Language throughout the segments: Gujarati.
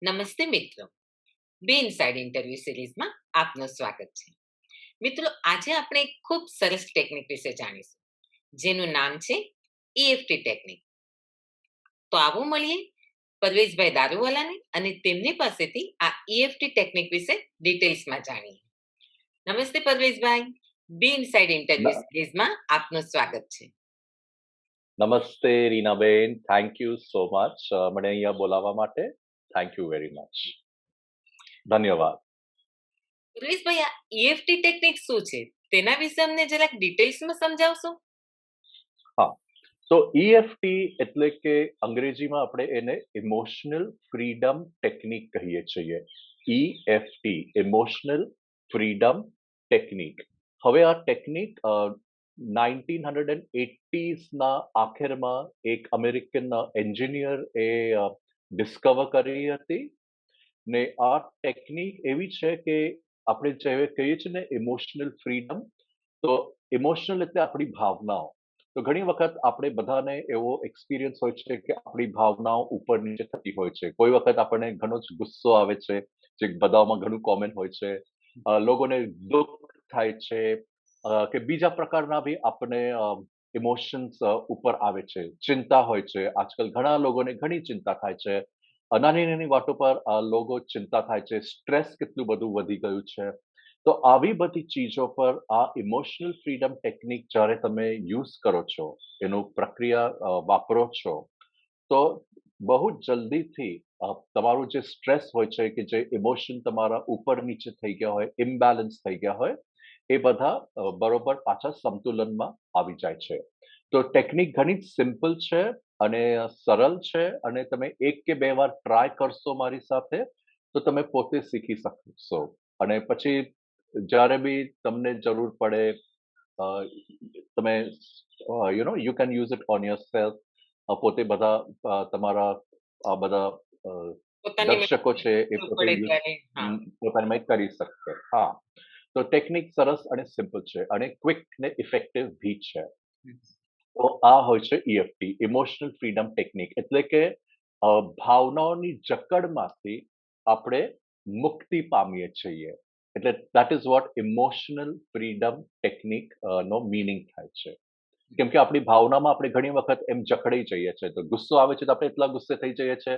નમસ્તે મિત્રો, બી ઇનસાઇડ ઇન્ટરવ્યુ સિરીઝમાં આપનું સ્વાગત છે. મિત્રો, આજે આપણે એક ખૂબ સરસ ટેકનિક વિશે જાણીશું, જેનું નામ છે ઈએફટી ટેકનિક. તો આવો મળીએ પરવેશભાઈ દારૂવાલાને અને તેમની પાસેથી આ ઈએફટી ટેકનિક વિશે ડિટેલ્સમાં જાણીએ. નમસ્તે પરવેશભાઈ, બી ઇનસાઇડ ઇન્ટરવ્યુ ન- સિરીઝમાં આપનું સ્વાગત છે. નમસ્તે Reenaben, thank you so much મને અહીંયા બોલાવવા માટે. Thank you very much. ધન્યવાદ. પરવેશભાઈ, આ ઈએફટી ટેકનિક શું છે તેના વિશે અમને જરાક ડિટેલ્સમાં સમજાવશો? હા, તો ઈએફટી એટલે કે અંગ્રેજીમાં આપણે એને ઇમોશનલ ફ્રીડમ ટેકનિક કહીએ છીએ. EFT, emotional freedom technique. હવે આ ટેકનિક 1980s ના આખિરમાં એક અમેરિકન એન્જિનિયર એ ડિસ્કવર કરી હતી. ને આ ટેકનિક એવી છે કે આપણે જે કહીએ છીએ ને ઇમોશનલ ફ્રીડમ, તો ઇમોશનલ એટલે આપણી ભાવનાઓ. તો ઘણી વખત આપણે બધાને એવો એક્સપિરિયન્સ હોય છે કે આપણી ભાવનાઓ ઉપર નીચે થતી હોય છે. કોઈ વખત આપણને ઘણો જ ગુસ્સો આવે છે, જે બધામાં ઘણું કોમન હોય છે. લોકોને દુઃખ થાય છે, કે બીજા પ્રકારના બી આપણને ઇમોશન્સ ઉપર આવે છે. ચિંતા હોય છે. આજકાલ ઘણા લોકોને ઘણી ચિંતા થાય છે. નાની નાની વાતો પર લોકો ચિંતા થાય છે. સ્ટ્રેસ કેટલું બધું વધી ગયું છે. તો આવી બધી ચીજો પર આ ઇમોશનલ ફ્રીડમ ટેકનિક જ્યારે તમે યુઝ કરો છો, એનું પ્રક્રિયા વાપરો છો, તો બહુ જ જલ્દીથી તમારું જે સ્ટ્રેસ હોય છે, કે જે ઇમોશન તમારા ઉપર નીચે થઈ ગયા હોય, ઇમ્બેલેન્સ થઈ ગયા હોય, એ બધા બરોબર પાછા સંતુલનમાં આવી જાય છે. તો ટેકનિક ઘણી જ સિમ્પલ છે અને સરળ છે, અને તમે એક કે બે વાર ટ્રાય કરશો મારી સાથે, તો તમે પોતે શીખી શકશો. અને પછી જ્યારે બી તમને જરૂર પડે, તમે you can use it on your self. પોતે બધા તમારા આ બધા અ, પોતાની દર્શકો છે એ જરૂર પોતે પડે યુઝ ત્યારે. હા. પોતાની કરી શકશે. હા, તો ટેકનિક સરસ અને સિમ્પલ છે અને ક્વિક ને ઇફેક્ટિવ બી છે. તો આ હોય છે ઈએફટી, ઇમોશનલ ફ્રીડમ ટેકનિક. એટલે કે ભાવનાઓની જકડમાંથી આપણે મુક્તિ પામીએ છીએ. એટલે that is what emotional freedom technique નો મિનિંગ થાય છે. કેમ કે આપણી ભાવનામાં આપણે ઘણી વખત એમ જકડાઈ જઈએ છીએ. તો ગુસ્સો આવે છે તો આપણે એટલા ગુસ્સે થઈ જઈએ છીએ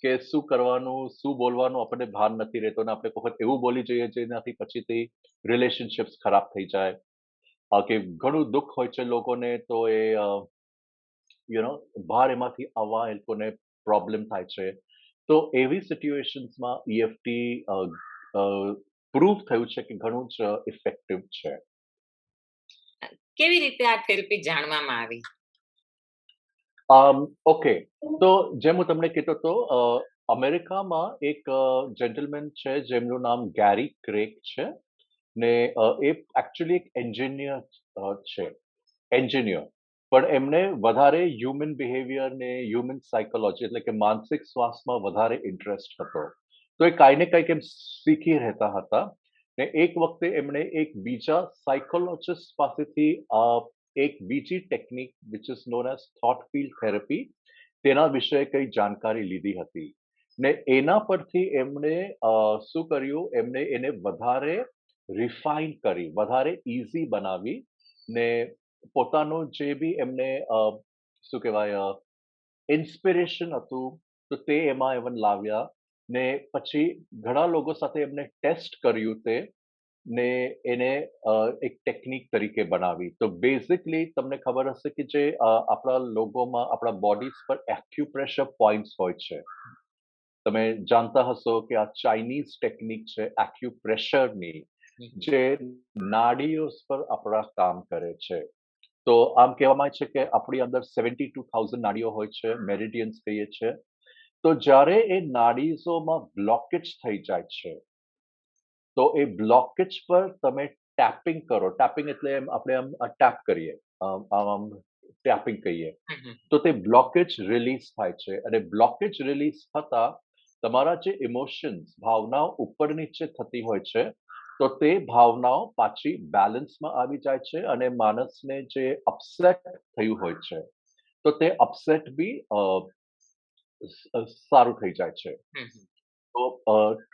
કે શું કરવાનું, શું બોલવાનું આપણને ભાન નથી રહેતો, અને આપણે વખત એવું બોલી જઈએ જેનાથી પછીથી રિલેશનશિપ્સ ખરાબ થઈ જાય. કે ઘણું દુઃખ હોય છે લોકોને, તો એ બહાર એમાંથી આવવા એ લોકોને પ્રોબ્લેમ થાય છે. તો એવી સિચ્યુએશન્સમાં ઈએફટી પ્રૂવ થયું છે કે ઘણું જ ઇફેક્ટિવ છે. કેવી રીતે આ થેરપી જાણવામાં આવી? ઓકે, તો જેમ હું તમને કહેતો હતો, અમેરિકામાં એક જેન્ટલમેન છે જેમનું નામ ગેરી ક્રેક છે. ને એ એકચ્યુઅલી એક એન્જિનિયર છે. એન્જિનિયર, પણ એમને વધારે હ્યુમન બિહેવિયર ને હ્યુમન સાયકોલોજી એટલે કે માનસિક સ્વાસ્થ્યમાં વધારે ઇન્ટરેસ્ટ હતો. તો એ કાંઈ ને કાંઈક એમ શીખી રહેતા હતા. ને એક વખતે એમણે એક બીજા સાયકોલોજિસ્ટ પાસેથી એક બીજી technique which is known as thought field therapy, તેના વિશે કઈ જાણકારી લીધી હતી. ને એના પરથી એમણે શું કર્યું, એમણે એને વધારે રિફાઇન કરી, વધારે ઇઝી બનાવી. ને પોતાનું જે બી એમને શું કહેવાય ઇન્સ્પિરેશન હતું, તો તે એમાં એવન લાવ્યા. ને પછી ઘણા લોકો સાથે એમને ટેસ્ટ કર્યું તે, ને એને એક ટેકનિક તરીકે બનાવી. તો બેઝિકલી તમને ખબર હશે કે જે આપણા લોકોમાં આપણા બોડીઝ પર એક્યુપ્રેશર પોઈન્ટ્સ હોય છે. તમે જાણતા હશો કે આ ચાઇનીઝ ટેકનિક છે એક્યુપ્રેશરની, જે નાડીઓ પર આપણા કામ કરે છે. તો આમ કહેવામાં આવે છે કે આપણી અંદર 72,000 નાડીઓ હોય છે, મેરિડિયન્સ કહીએ છીએ. તો જ્યારે એ નાડીઓમાં બ્લોકેજ થઈ જાય છે, તો એ બ્લોકેજ પર તમે ટેપિંગ કરો. ટેપિંગ એટલે એમ આપણે આમ ટેપ કરીએ, આમ ટેપિંગ કહીએ. તો તે બ્લોકેજ રિલીઝ થાય છે, અને બ્લોકેજ રિલીઝ થતા તમારા જે ઇમોશન્સ, ભાવનાઓ ઉપર નીચે થતી હોય છે, તો તે ભાવનાઓ પાછી બેલેન્સમાં આવી જાય છે, અને માણસને જે અપસેટ થયું હોય છે, તો તે અપસેટ બી સારું થઈ જાય છે. તો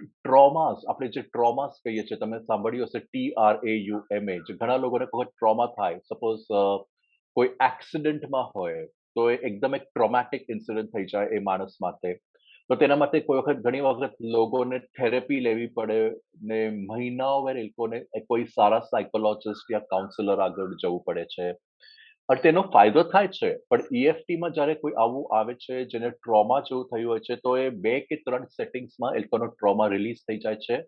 ટ્રોમાસ આપણે જે ટ્રોમાસ કહીએ છીએ તમે સાંભળ્યું હશે TRAUMA જે ઘણા લોકોને કોઈ ટ્રોમા થાય સપોઝ કોઈ એક્સિડન્ટમાં હોય તો એ એકદમ એક ટ્રોમેટિક ઇન્સિડન્ટ થઈ જાય એ માણસ માટે તો તેના માટે કોઈ વખત ઘણી વખત લોકોને થેરેપી લેવી પડે ને મહિનાઓ એ લોકોને કોઈ સારા સાયકોલોજિસ્ટ યા કાઉન્સિલર આગળ જવું પડે છે પણ તેનો ફાયદો થાય છે પણ EFTમાં જ્યારે કોઈ આવું આવે છે જેને ટ્રોમા જેવું થયું હોય છે તો એ 2 કે 3 સેટિંગ્સમાં એ લોકોનો ટ્રોમા રિલીઝ થઈ જાય છે.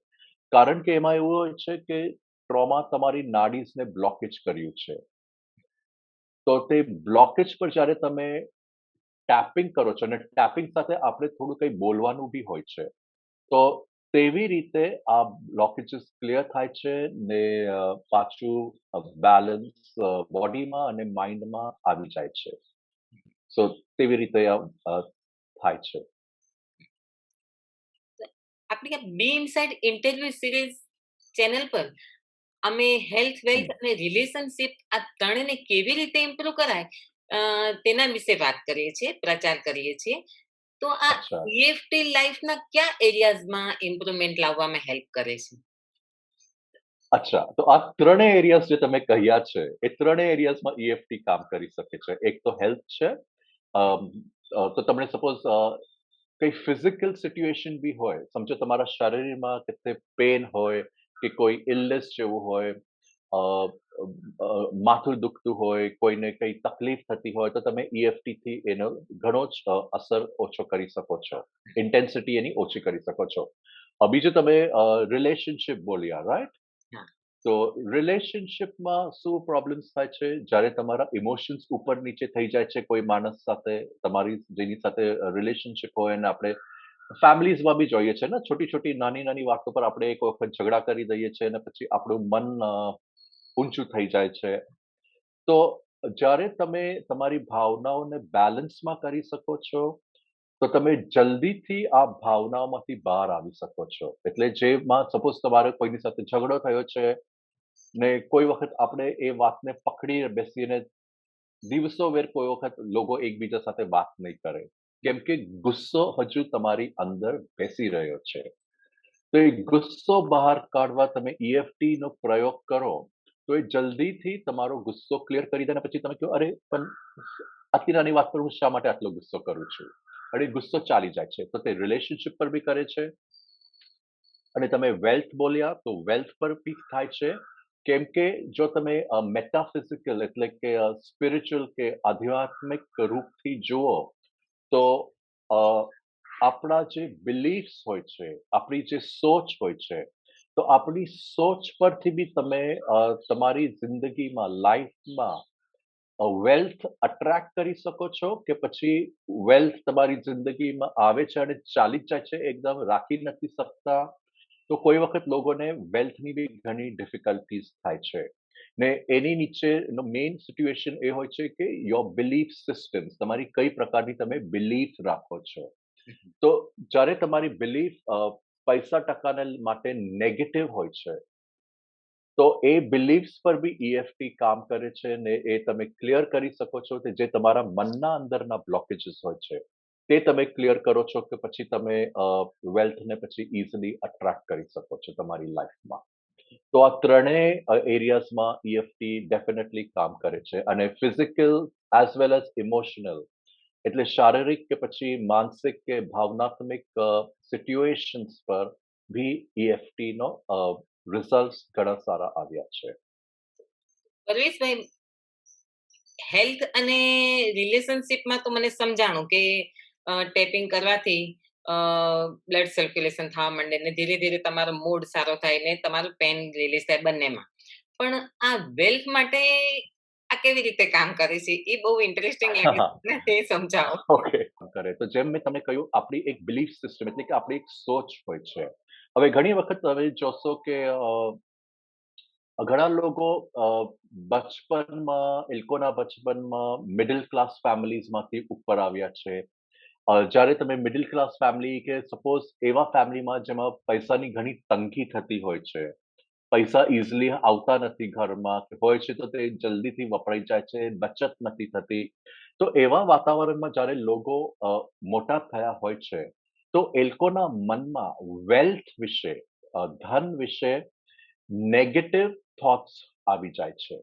કારણ કે એમાં એવું હોય છે કે ટ્રોમા તમારી નાડીઝને બ્લોકેજ કર્યું છે. તો તે બ્લોકેજ પર જ્યારે તમે ટેપિંગ કરો છો અને ટેપિંગ સાથે આપણે થોડું કંઈ બોલવાનું બી હોય છે. તો તેવી રીતે આ બ્લોકેજીસ ક્લિયર થાય છે ને પાછું બેલેન્સ બોડીમાં અને માઇન્ડમાં આવી જાય છે. સો તેવી રીતે થાય છે. આપણી આ બી ઇનસાઇડ ઇન્ટરવ્યુ સિરીઝ ચેનલ પર અમે હેલ્થ, હમ. વેલ્થ અને રિલેશનશિપ આ ત્રણેયને કેવી રીતે ઇમ્પ્રૂવ કરાય તેના વિશે વાત કરીએ છીએ, પ્રચાર કરીએ છીએ. તો આ અચ્છા. EFT લાઈફના કયા એરિયાઝમાં ઇમ્પ્રુવમેન્ટ લાવવામાં હેલ્પ કરે છે? અચ્છા. તો આ ત્રણેય એરિયાઝ જે તમે કહ્યા છે, એ ત્રણેય એરિયાઝમાં EFT કામ કરી શકે છે. એક તો હેલ્થ છે. અમ, તો તમને સપોઝ કંઈ ફિઝિકલ સિચ્યુએશન બી હોય, સમજો તમારા શરીરમાં કેટલે પેન હોય કે કોઈ ઇલનેસ જેવું હોય, અ, માથું દુખતું હોય, કોઈને કંઈ તકલીફ થતી હોય, તો તમે EFTથી એનો ઘણો જ અસર ઓછો કરી શકો છો. ઇન્ટેન્સિટી એની ઓછી કરી શકો છો. બીજું તમે રિલેશનશિપ બોલ્યા, રાઈટ? હા. તો રિલેશનશિપમાં શું પ્રોબ્લેમ્સ થાય છે જ્યારે તમારા ઇમોશન્સ ઉપર નીચે થઈ જાય છે કોઈ માણસ સાથે તમારી જેની સાથે રિલેશનશિપ હોય અને આપણે ફેમિલીઝમાં બી જોઈએ છે ને છોટી છોટી નાની નાની વાતો પર આપણે એક વખત ઝઘડા કરી દઈએ છીએ અને પછી આપણું મન ઊંચું થઈ જાય છે તો જ્યારે તમે તમારી ભાવનાઓને બેલેન્સમાં કરી શકો છો તો તમે જલ્દીથી આ ભાવનાઓમાંથી બહાર આવી શકો છો એટલે જેમાં સપોઝ તમારે કોઈની સાથે ઝઘડો થયો છે ને કોઈ વખત આપણે એ વાતને પકડી બેસીને દિવસો વેર કોઈ વખત લોકો એકબીજા સાથે વાત નહીં કરે કેમ કે ગુસ્સો હજુ તમારી અંદર બેસી રહ્યો છે તો એ ગુસ્સો બહાર કાઢવા તમે EFT નો પ્રયોગ કરો તો એ જલ્દીથી તમારો ગુસ્સો ક્લિયર કરી દે અને પછી તમે કહો અરે પણ આટલી નાની વાત પર હું શા માટે આટલો ગુસ્સો કરું છું અને ગુસ્સો ચાલી જાય છે તો તે રિલેશનશિપ પર બી કરે છે અને તમે વેલ્થ બોલ્યા તો વેલ્થ પર બી થાય છે કેમ કે જો તમે મેટાફિઝિકલ એટલે કે સ્પિરિચ્યુઅલ કે આધ્યાત્મિક રૂપથી જુઓ તો અ, આપણા જે બિલીફ્સ હોય છે આપણી જે સોચ હોય છે તો આપણી સોચ પરથી બી તમે તમારી જિંદગીમાં લાઈફમાં વેલ્થ અટ્રેક્ટ કરી શકો છો કે પછી વેલ્થ તમારી જિંદગીમાં આવે છે અને ચાલી જ જાય છે એકદમ રાખી નથી શકતા તો કોઈ વખત લોકોને વેલ્થની બી ઘણી ડિફિકલ્ટીઝ થાય છે ને એની નીચે મેઇન સિચ્યુએશન એ હોય છે કે યોર બિલીફ સિસ્ટમ્સ તમારી કઈ પ્રકારની તમે બિલીફ રાખો છો તો જ્યારે તમારી બિલીફ પૈસા ટકાને માટે નેગેટિવ હોય છે તો એ બિલીફ્સ પર બી EFT કામ કરે છે ને એ તમે ક્લિયર કરી શકો છો કે જે તમારા મનના અંદરના બ્લોકેજીસ હોય છે તે તમે ક્લિયર કરો છો કે પછી તમે વેલ્થને પછી ઇઝીલી અટ્રેક્ટ કરી શકો છો તમારી લાઈફમાં તો આ ત્રણેય એરિયાઝમાં EFT ડેફિનેટલી કામ કરે છે અને physical as well as emotional એટલે શારીરિક કે પછી માનસિક કે ભાવનાત્મક સિચ્યુએશન્સ પર ભી EFT નો રિઝલ્ટ્સ ઘણા સારા આવ્યા છે પરવેશભાઈ, હેલ્થ અને રિલેશનશિપમાં તો મને સમજાણું કે ટેપિંગ કરવાથી બ્લડ સર્ક્યુલેશન થવા માંડે ને ધીરે ધીરે તમારો મૂડ સારો થાય ને તમારું પેન રિલીઝ થાય બંનેમાં. પણ આ વેલ્થ માટે આ કેવી રીતે કામ કરે છે એ બહુ ઇન્ટરેસ્ટિંગ લાગે છે ને, તે સમજાવો. ઓકે કરે તો જેમ મેં તમને કહ્યું આપણી એક બિલીફ સિસ્ટમ એટલે કે આપણી એક સોચ હોય છે હવે ઘણી વખત તમે જોશો કે ઘણા લોકો બચપનમાં એ લોકોના બચપનમાં મિડલ ક્લાસ ફેમિલીઝમાંથી ઉપર આવ્યા છે જ્યારે તમે મિડલ ક્લાસ ફેમિલી કે સપોઝ એવા ફેમિલીમાં જેમાં પૈસાની ઘણી તંગી થતી હોય છે પૈસા ઇઝીલી આવતા નથી ઘરમાં કે હોય છે તો તે જલ્દીથી વપરાઈ જાય છે બચત નથી થતી તો એવા વાતાવરણમાં જ્યારે લોકો મોટા થયા હોય છે તો એ લોકોના મનમાં વેલ્થ વિશે, ધન વિશે નેગેટિવ થોટ્સ આવી જાય છે.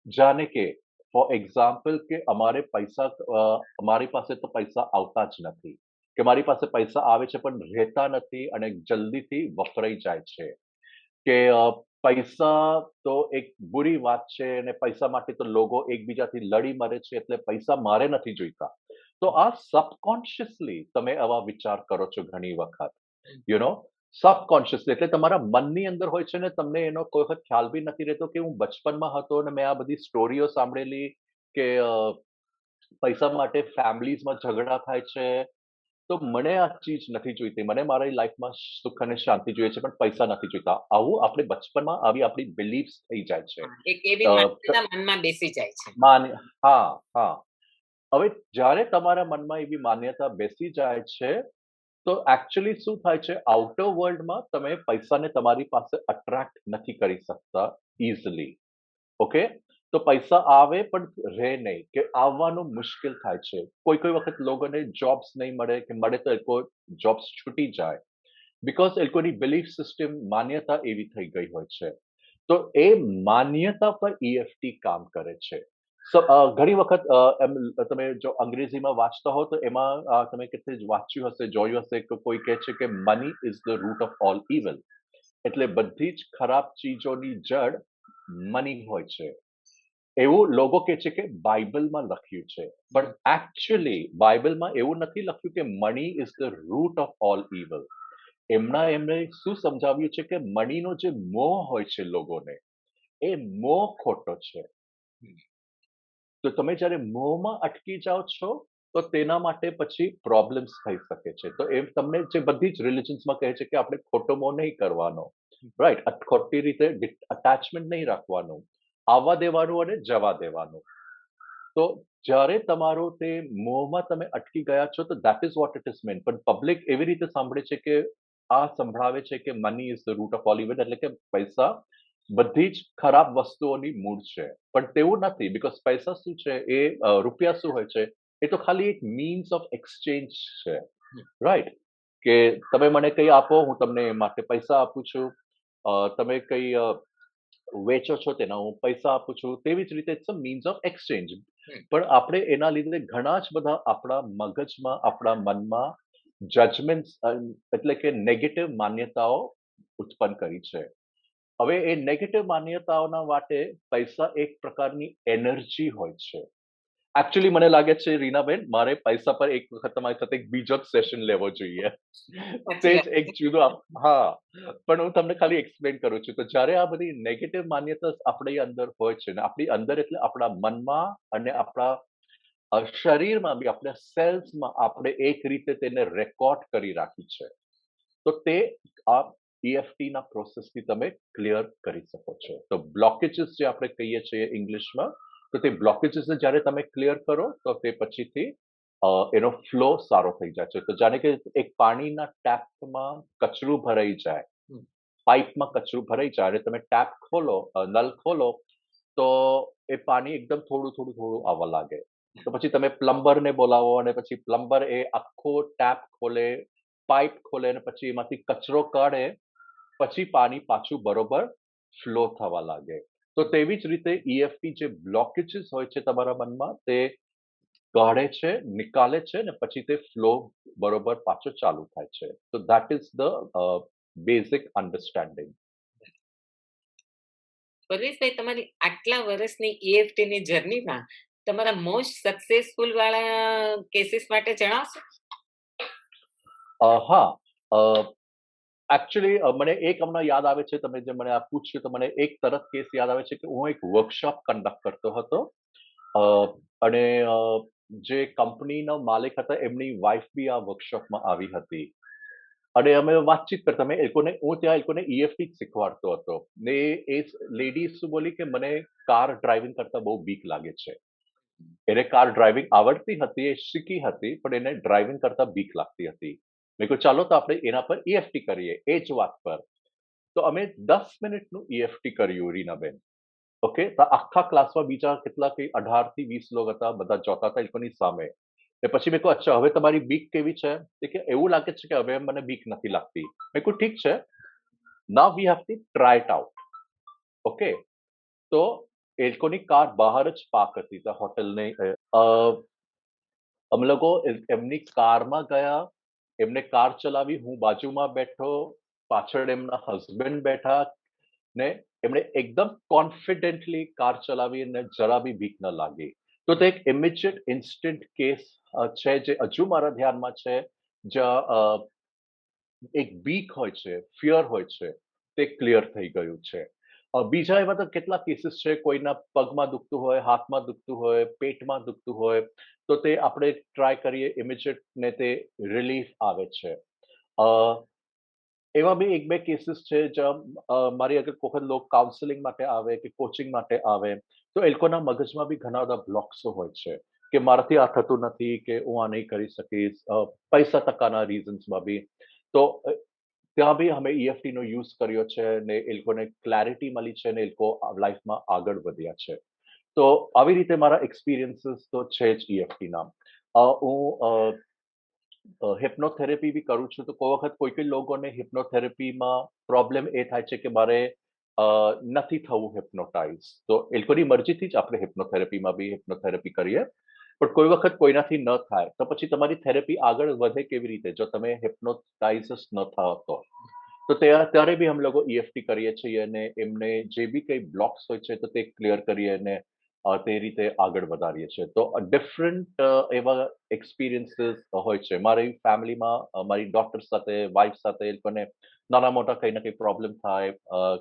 જાણે કે ફોર એક્ઝામ્પલ કે અમારી પાસે તો પૈસા આવતા જ નથી, કે મારી પાસે પૈસા આવે છે પણ રહેતા નથી અને જલ્દીથી વપરાઈ જાય છે, કે પૈસા તો એક બુરી વાત છે અને પૈસા માટે તો લોકો એકબીજાથી લડી મરે છે એટલે પૈસા મારે નથી જોઈતા. તો આ સબકોન્શિયસલી તમે આવા વિચાર કરો છો ઘણી વખત, યુ નો સબકોન્શિયસલી, એટલે તમારા મનની અંદર હોય છે ને તમને એનો કોઈ વખત ખ્યાલ બી નથી રહેતો કે હું બચપનમાં હતો અને મેં આ બધી સ્ટોરીઓ સાંભળેલી કે પૈસા માટે ફેમિલીઝમાં ઝઘડા થાય છે. તો મને આ ચીજ નથી જોઈતી. મને મારી લાઈફમાં સુખ અને શાંતિ જોઈએ છે, પણ પૈસા નથી જોઈતા. આવું આપણે બચપનમાં આવી આપણી બિલીફ્સ થઈ જાય છે. હા, એક એવી અ, ક માન્યતા મનમાં બેસી જાય છે. હા, હા. હવે જ્યારે તમારા મનમાં એવી માન્યતા બેસી જાય છે, તો એકચ્યુઅલી શું થાય છે, આઉટર વર્લ્ડમાં તમે પૈસાને તમારી પાસે અટ્રેક્ટ નથી કરી શકતા ઇઝીલી. ઓકે? તો પૈસા આવે પણ રહે નહીં, કે આવવાનું મુશ્કેલ થાય છે. કોઈ વખત લોકોને જોબ્સ નહીં મળે, કે મળે તો એ લોકો જોબ્સ છૂટી જાય. બિકોઝ એ લોકોની બિલીફ સિસ્ટમ, માન્યતા એવી થઈ ગઈ હોય છે. તો એ માન્યતા પર EFT કામ કરે છે. ઘણી વખત તમે જો અંગ્રેજીમાં વાંચતા હો તો એમાં તમે કેતે જ વાંચ્યું હશે, જોયું હશે કે કોઈ કહે છે કે money is the root of all evil. એટલે બધી જ ખરાબ ચીજોની જડ મની હોય છે. એવું લોકો કહે છે કે બાઇબલમાં લખ્યું છે. પણ એકચ્યુઅલી બાઇબલમાં એવું નથી લખ્યું કે money is the root of all evil. એમને શું સમજાવ્યું છે કે મનીનો જે મોહ હોય છે લોકોને, એ મોહ ખોટો છે. તો તમે જ્યારે મોહમાં અટકી જાઓ છો, તો તેના માટે પછી પ્રોબ્લેમ્સ થઈ શકે છે. તો એમ તમને જે બધી જ રિલિજન્સમાં કહે છે કે આપણે ખોટો મોહ નહીં કરવાનો, રાઈટ? ખોટી રીતે અટેચમેન્ટ નહીં રાખવાનું, આવવા દેવાનું અને જવા દેવાનું. તો જ્યારે તમારો તે મોહમાં તમે અટકી ગયા છો, તો that is what it is meant. પણ પબ્લિક એવી રીતે સાંભળે છે કે આ સંભળાવે છે કે money is the root of all evil, એટલે કે પૈસા બધી જ ખરાબ વસ્તુઓની મૂળ છે. પણ તેવું નથી, બિકોઝ પૈસા શું છે, એ રૂપિયા શું હોય છે, એ તો ખાલી એક મીન્સ ઓફ એક્સચેન્જ છે, રાઈટ? કે તમે મને કંઈ આપો, હું તમને એ માટે પૈસા આપું છું. તમે કંઈ વેચો છો, તેના હું પૈસા આપું છું. તેવી જ રીતે it's a means of exchange. પણ આપણે એના લીધે ઘણા જ બધા આપણા મગજમાં, આપણા મનમાં જજમેન્ટ્સ, એટલે કે નેગેટિવ માન્યતાઓ ઉત્પન્ન કરી છે. હવે એ નેગેટિવ માન્યતાઓના માટે પૈસા એક પ્રકારની એનર્જી હોય છે. એકચ્યુઅલી મને લાગે છે રીનાબેન, મારે પૈસા પર એક વખત તમારી સાથે એક બીજો જ સેશન લેવો જોઈએ. તે સાચી વાત જ એક જુદો હા, પણ હું તમને ખાલી એક્સપ્લેન કરું છું. તો જ્યારે આ બધી નેગેટિવ માન્યતા આપણી અંદર હોય છે ને, આપણી અંદર એટલે આપણા મનમાં અને આપણા શરીરમાં બી, આપણા સેલ્સમાં આપણે એક રીતે તેને રેકોર્ડ કરી રાખી છે. તો તે આ EFTના પ્રોસેસથી તમે ક્લિયર કરી શકો છો. તો બ્લોકેજીસ જે આપણે કહીએ છીએ ઇંગ્લિશમાં, તો તે બ્લોકેજીસને જ્યારે તમે ક્લિયર કરો, તો તે પછીથી એનો ફ્લો સારો થઈ જાય છે. તો જાણે કે એક પાણીના ટેપમાં કચરું ભરાઈ જાય, હમ. પાઇપમાં કચરું ભરાઈ જાય અને તમે ટેપ ખોલો, નળ ખોલો, તો એ પાણી એકદમ થોડું આવવા લાગે. તો પછી તમે પ્લમ્બરને બોલાવો અને પછી પ્લમ્બર એ આખો ટેપ ખોલે, પાઇપ ખોલે અને પછી એમાંથી કચરો કાઢે, પછી પાણી પાછું બરોબર ફ્લો થવા લાગે. તો તેવી જ રીતે EFT જે બ્લોકેજીસ હોય છે તમારા મનમાં, તે કાઢે છે, નિકાલે છે ને પછી તે ફ્લો બરોબર પાછો ચાલુ થાય છે. તો that is the basic understanding. પરેશભાઈ, તમારી આટલા વર્ષની EFT ની જર્નીમાં તમારા મોસ્ટ સક્સેસફુલ વાળા કેસીસ માટે જણાવશો? હા, એકચ્યુઅલી મને એક હમણાં યાદ આવે છે, તમે જે મને આ પૂછ્યું તો મને એક તરત કેસ યાદ આવે છે કે હું એક વર્કશોપ કન્ડક્ટ કરતો હતો. અ, અને જે કંપનીનો માલિક હતા, એમની વાઈફ બી આ વર્કશોપમાં આવી હતી. અને અમે વાતચીત કરતા, મેં એ લોકોને, હું ત્યાં એ લોકોને EFT જ શીખવાડતો હતો. ને એ લેડી શું બોલી કે મને કાર ડ્રાઇવિંગ કરતા બહુ બીક લાગે છે. એને કાર ડ્રાઇવિંગ આવડતી હતી, એ શીખી હતી, પણ એને ડ્રાઇવિંગ કરતા બીક લાગતી હતી. મેં કહ્યું ચાલો તો આપણે એના પર EFT કરીએ, એ જ વાત પર. તો અમે 10 મિનિટનું EFT કર્યું રીનાબેન. ઓકે? તો આખા ક્લાસમાં બીજા કેટલા કંઈ 18 થી 20 લોકો હતા, બધા જોતા હતા એ લોકોની સામે. ને પછી મેં કહ્યું, "અચ્છા, હવે તમારી બીક કેવી છે?" તે કે, "એવું લાગે છે કે હવે મને બીક નથી લાગતી." મેં કહ્યું, "ઠીક છે. Now we have to try it out." Okay. તો એ લોકોની કાર બહાર જ પાર્ક હતી ત્યાં હોટલની. અ, અમે લોકો એમની કારમાં ગયા, એમને કાર ચલાવી, હું બાજુમાં બેઠો, પાછળ એમના હસબન્ડ બેઠા ને એમણે એકદમ કોન્ફિડન્ટલી કાર ચલાવી અને જરા બી બીક ન લાગી. તો તે એક ઇમિડિયેટ ઇન્સ્ટન્ટ કેસ છે જે હજુ મારા ધ્યાનમાં છે, જ્યાં એક બીક હોય છે, ફિયર હોય છે, તે ક્લિયર થઈ ગયું છે. બીજા એવા તો કેટલા કેસીસ છે, કોઈના પગમાં દુખતું હોય, હાથમાં દુખતું હોય, પેટમાં દુખતું હોય, તો તે આપણે ટ્રાય કરીએ ઇમિડિયેટ ને તે રિલીફ આવે છે. અ, એવા બી 1-2 કેસીસ છે જ્યાં મારી અગર કોઈ વખત લોકો કાઉન્સેલિંગ માટે આવે કે કોચિંગ માટે આવે, તો એ લોકોના મગજમાં બી ઘણા બધા બ્લોક્સો હોય છે કે મારાથી આ થતું નથી, કે હું આ નહીં કરી શકીશ, પૈસા ટકાના રીઝન્સમાં બી. તો ત્યાં બી અમે EFTનો યુઝ કર્યો છે ને એ લોકોને ક્લેરિટી મળી છે ને એ લોકો લાઈફમાં આગળ વધ્યા છે. તો આવી રીતે મારા એક્સપિરિયન્સીસ તો છે જ EFTના. હું હિપ્નોથેરાપી બી કરું છું, તો કોઈ વખત કોઈ લોકોને હિપ્નોથેરાપીમાં પ્રોબ્લેમ એ થાય છે કે મારે નથી થવું હિપ્નોટાઇઝ. તો એ લોકોની મરજીથી જ આપણે હિપ્નોથેરાપીમાં બી હિપ્નોથેરાપી કરીએ. પણ કોઈ વખત કોઈનાથી ન થાય, તો પછી તમારી થેરાપી આગળ વધે કેવી રીતે? જો તમે હિપ્નોટાઇઝ જ ન થાઓ તો. તો ત્યારે બી અમે લોકો EFT કરીએ છીએ અને એમને જે બી કંઈ બ્લોક્સ હોય છે, તો તે ક્લિયર કરીએ અને તે રીતે આગળ વધારીએ છીએ. તો ડિફરન્ટ એવા એક્સપિરિયન્સીસ હોય છે. મારી ફેમિલીમાં મારી ડોટર સાથે, વાઈફ સાથે એ લોકોને નાના-મોટા કંઈ ના કંઈ પ્રોબ્લેમ થાય,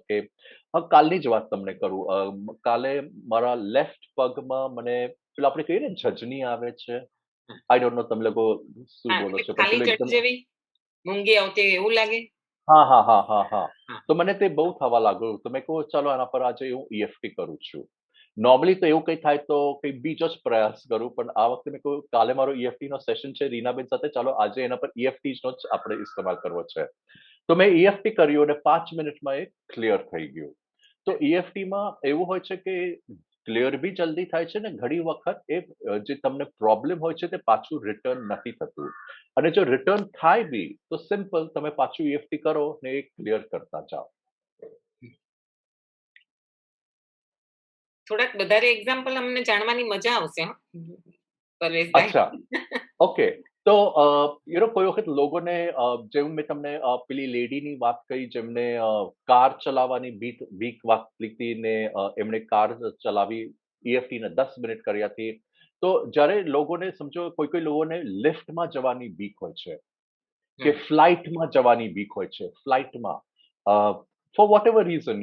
કે કાલની જ વાત તમને કરું. કાલે મારા લેફ્ટ પગમાં મને પેલું આપણે કહીએ ને ઝજની આવે છે. હા, આઈ ડોન્ટ નો તમે લોકો શું હા, બોલો એટલે છો? પણ ખાલી પેલું જઠ એકદમ જેવી મૂંગી આવતી હોય એવું લાગે? હા, હા, હા, હા, હા. હા, તો મને તે બહુ થવા લાગ્યું. તો મેં કહ્યું ચાલો આના પર આજે હું EFT કરું છું. નોર્મલી તો એવું કંઈ થાય તો કંઈક બીજો જ પ્રયાસ કરું. પણ આ વખતે મેં કહ્યું કાલે મારો EFTનો સેશન છે રીનાબેન સાથે, ચાલો આજે એના પર EFTનો જ આપણે ઇસ્તેમાલ કરવો છે. તો મેં EFT કર્યું અને 5 મિનિટમાં એ ક્લિયર થઈ ગયું. તો EFTમાં એવું હોય છે કે ક્લિયર બી જલ્દી થાય છે ને ઘણી વખત એ જે તમને પ્રોબ્લેમ હોય છે તે પાછું રિટર્ન નથી થતું. અને જો રિટર્ન થાય બી તો સિમ્પલ તમે પાછું EFT કરો ને એ ક્લિયર કરતા જાઓ. થોડાક વધારે એક્ઝામ્પલ અમને જાણવાની મજા આવશે હો, પરેશભાઈ. અચ્છા, ઓકે. તો કોઈ વખત લોકોને જેવું મેં તમને પેલી લેડીની વાત કરી જેમને કાર ચલાવવાની બીક વાગતી હતી ને એમણે કાર ચલાવી, EFTને 10 મિનિટ કર્યાથી. તો જ્યારે લોકોને સમજો કોઈ લોકોને લિફ્ટમાં જવાની બીક હોય છે, કે હમ, ફ્લાઇટમાં જવાની બીક હોય છે. ફ્લાઇટમાં ફોર વોટ એવર રીઝન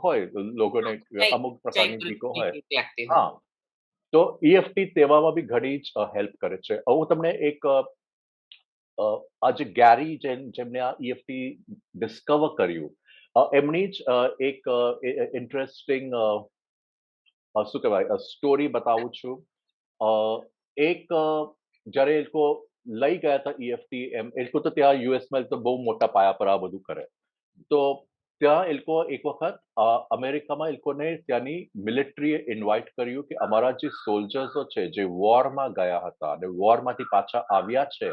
હોય લોકોને ઊંચાઈ અમુક ઊંચાઈ પ્રકારની બીકો પરથી હોય. બીક લાગતી હોય. હા, તો EFT તેવામાં બી ઘણી જ હેલ્પ કરે છે. હું તમને એક આ જે ગેરી જેમને આ EFT ડિસ્કવર કર્યું, એમની જ એક ઇન્ટરેસ્ટિંગ શું કહેવાય સ્ટોરી બતાવું છું. અ, એક જ્યારે એ લોકો લઈ ગયા હતા EFT, એ લોકો તો ત્યાં યુએસમાં તો બહુ મોટા પાયા પર આ બધું કરે. તો ત્યાં એ લોકો એક વખત અમેરિકામાં એ લોકોને ત્યાંની મિલિટરીએ ઇન્વાઇટ કર્યું કે અમારા જે સોલ્જર્સો છે, જે વોરમાં ગયા હતા અને વોરમાંથી પાછા આવ્યા છે,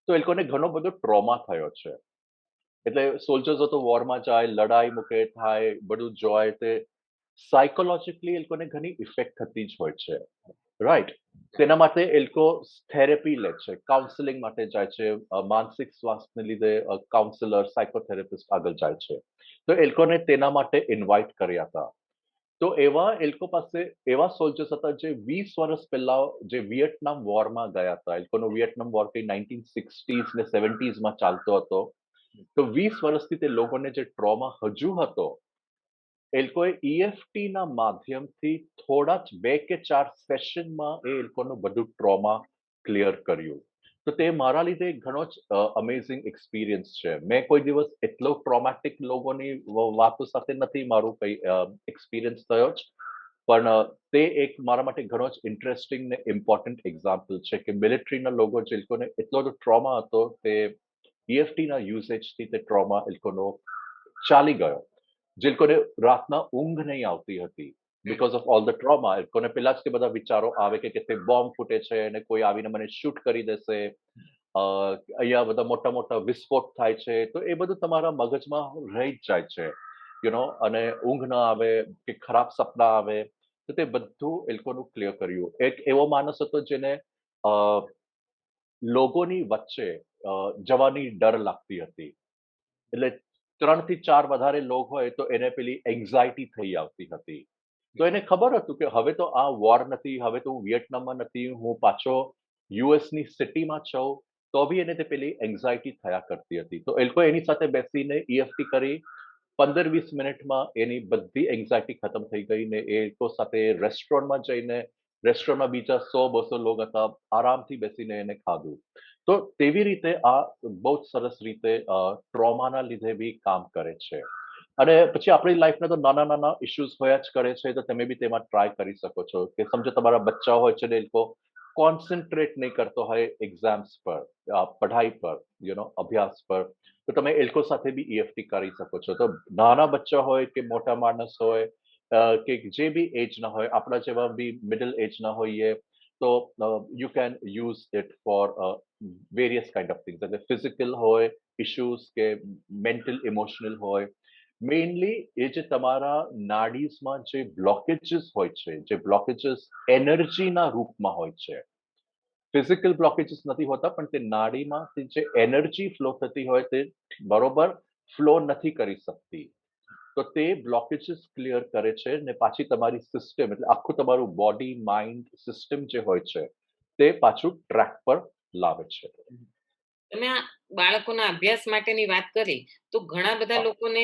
તો એ લોકોને ઘણો બધો ટ્રોમા થયો છે. એટલે સોલ્જર્સો તો વોરમાં જાય, લડાઈ મૂકે, થાય, બધું જોય તે સાયકોલોજીકલી એ લોકોને ઘણી ઇફેક્ટ થતી જ હોય છે. રાઈટ? તેના માટે એ લોકો થેરેપી લે છે, કાઉન્સેલિંગ માટે જાય છે, માનસિક સ્વાસ્થ્યને લીધે કાઉન્સેલર, સાયકોથેરાપિસ્ટ આગળ જાય છે. તો એ લોકોને તેના માટે ઇન્વાઇટ કર્યા હતા. તો એવા એ લોકો પાસે એવા સોલ્જર્સ હતા જે 20 વર્ષ પહેલા જે વિયેટનામ વોરમાં ગયા હતા. એ લોકોનો વિયેટનામ વોર કંઈ 1960s ને 70sમાં ચાલતો હતો. તો 20 વર્ષથી તે લોકોને જે ટ્રોમા હજુ હતો, એ લોકોએ EFTના માધ્યમથી થોડા જ 2 કે 4 સેશનમાં એ લોકોનું બધું ટ્રોમા ક્લિયર કર્યું. તો તે મારા લીધે એક ઘણો જ અમેઝિંગ એક્સપિરિયન્સ છે. મેં કોઈ દિવસ એટલો ટ્રોમેટિક લોકોની વાતો સાથે નથી મારું કંઈ એક્સપિરિયન્સ થયો જ. પણ તે એક મારા માટે ઘણો જ ઇન્ટરેસ્ટિંગ ને ઇમ્પોર્ટન્ટ એક્ઝામ્પલ છે કે મિલિટરીના લોકો જે લોકોને એટલો બધો ટ્રોમા હતો, તે EFTના યુસેજથી તે ટ્રોમા એ લોકોનો ચાલી ગયો. જે લોકોને રાતના ઊંઘ નહીં આવતી હતી. Because of all the trauma. એ લોકોને પહેલા જ તે બધા વિચારો આવે કે કેથે બોમ્બ ફૂટે છે અને કોઈ આવીને મને શૂટ કરી દેશે. અહીંયા બધા મોટા મોટા વિસ્ફોટ થાય છે, તો એ બધું તમારા મગજમાં રહી જ જાય છે. અને ઊંઘ ન આવે કે ખરાબ સપના આવે, તો તે બધું એ લોકોનું ક્લિયર કર્યું. એક એવો માણસ હતો જેને અ, લોકોની વચ્ચે જવાની ડર લાગતી હતી. એટલે 3 થી 4 વધારે લોક હોય તો એને પેલી એન્ઝાયટી થઈ આવતી હતી. તો એને ખબર હતું કે હવે તો આ વોર નથી, હવે તો હું વિયેટનામમાં નથી, હું પાછો યુએસની સિટીમાં છું, તો બી એને તે પેલી એન્ઝાયટી થયા કરતી હતી. તો એ લોકોએ એની સાથે બેસીને ઈએફટી કરી. 15-20 મિનિટમાં એની બધી એન્ઝાયટી ખતમ થઈ ગઈ ને એ લોકો સાથે રેસ્ટોરન્ટમાં જઈને, રેસ્ટોરન્ટમાં બીજા 100-200 લોક હતા, આરામથી બેસીને એને ખાધું. તો તેવી રીતે આ બહુ જ સરસ રીતે ટ્રોમાના લીધે બી કામ કરે છે. અને પછી આપણી લાઈફના તો નાના નાના ઇશ્યુઝ હોયા જ કરે છે, તો તમે બી તેમાં ટ્રાય કરી શકો છો કે સમજો તમારા બચ્ચા હોય છે ને એ લોકો કોન્સન્ટ્રેટ નહીં કરતો હોય એક્ઝામ્સ પર, પઢાઈ પર, અભ્યાસ પર, તો તમે એ લોકો સાથે બી ઈએફટી કરી શકો છો. તો નાના બચ્ચા હોય કે મોટા માણસ હોય, કે જે બી એજના હોય, આપણા જેવા બી મિડલ એજના હોઈએ, તો you can use it four various kind of things. એટલે ફિઝિકલ હોય ઇશ્યુઝ કે મેન્ટલ ઇમોશનલ હોય. મેઇનલી એ જે તમારા નાડીઝમાં જે બ્લોકેજીસ હોય છે, જે બ્લોકેજીસ એનર્જીના રૂપમાં હોય છે, ફિઝિકલ બ્લોકેજીસ નથી હોતા, પણ તે નાડીમાંથી જે એનર્જી ફ્લો થતી હોય તે બરોબર ફ્લો નથી કરી શકતી. તો તે બ્લોકેજીસ ક્લિયર કરે છે ને પાછી તમારી સિસ્ટમ, એટલે આખું તમારું બોડી માઇન્ડ સિસ્ટમ જે હોય છે તે પાછું ટ્રેક પર લાવે છે. તમે આ બાળકોના અભ્યાસ માટેની વાત કરી, તો ઘણા બધા હા, લોકોને,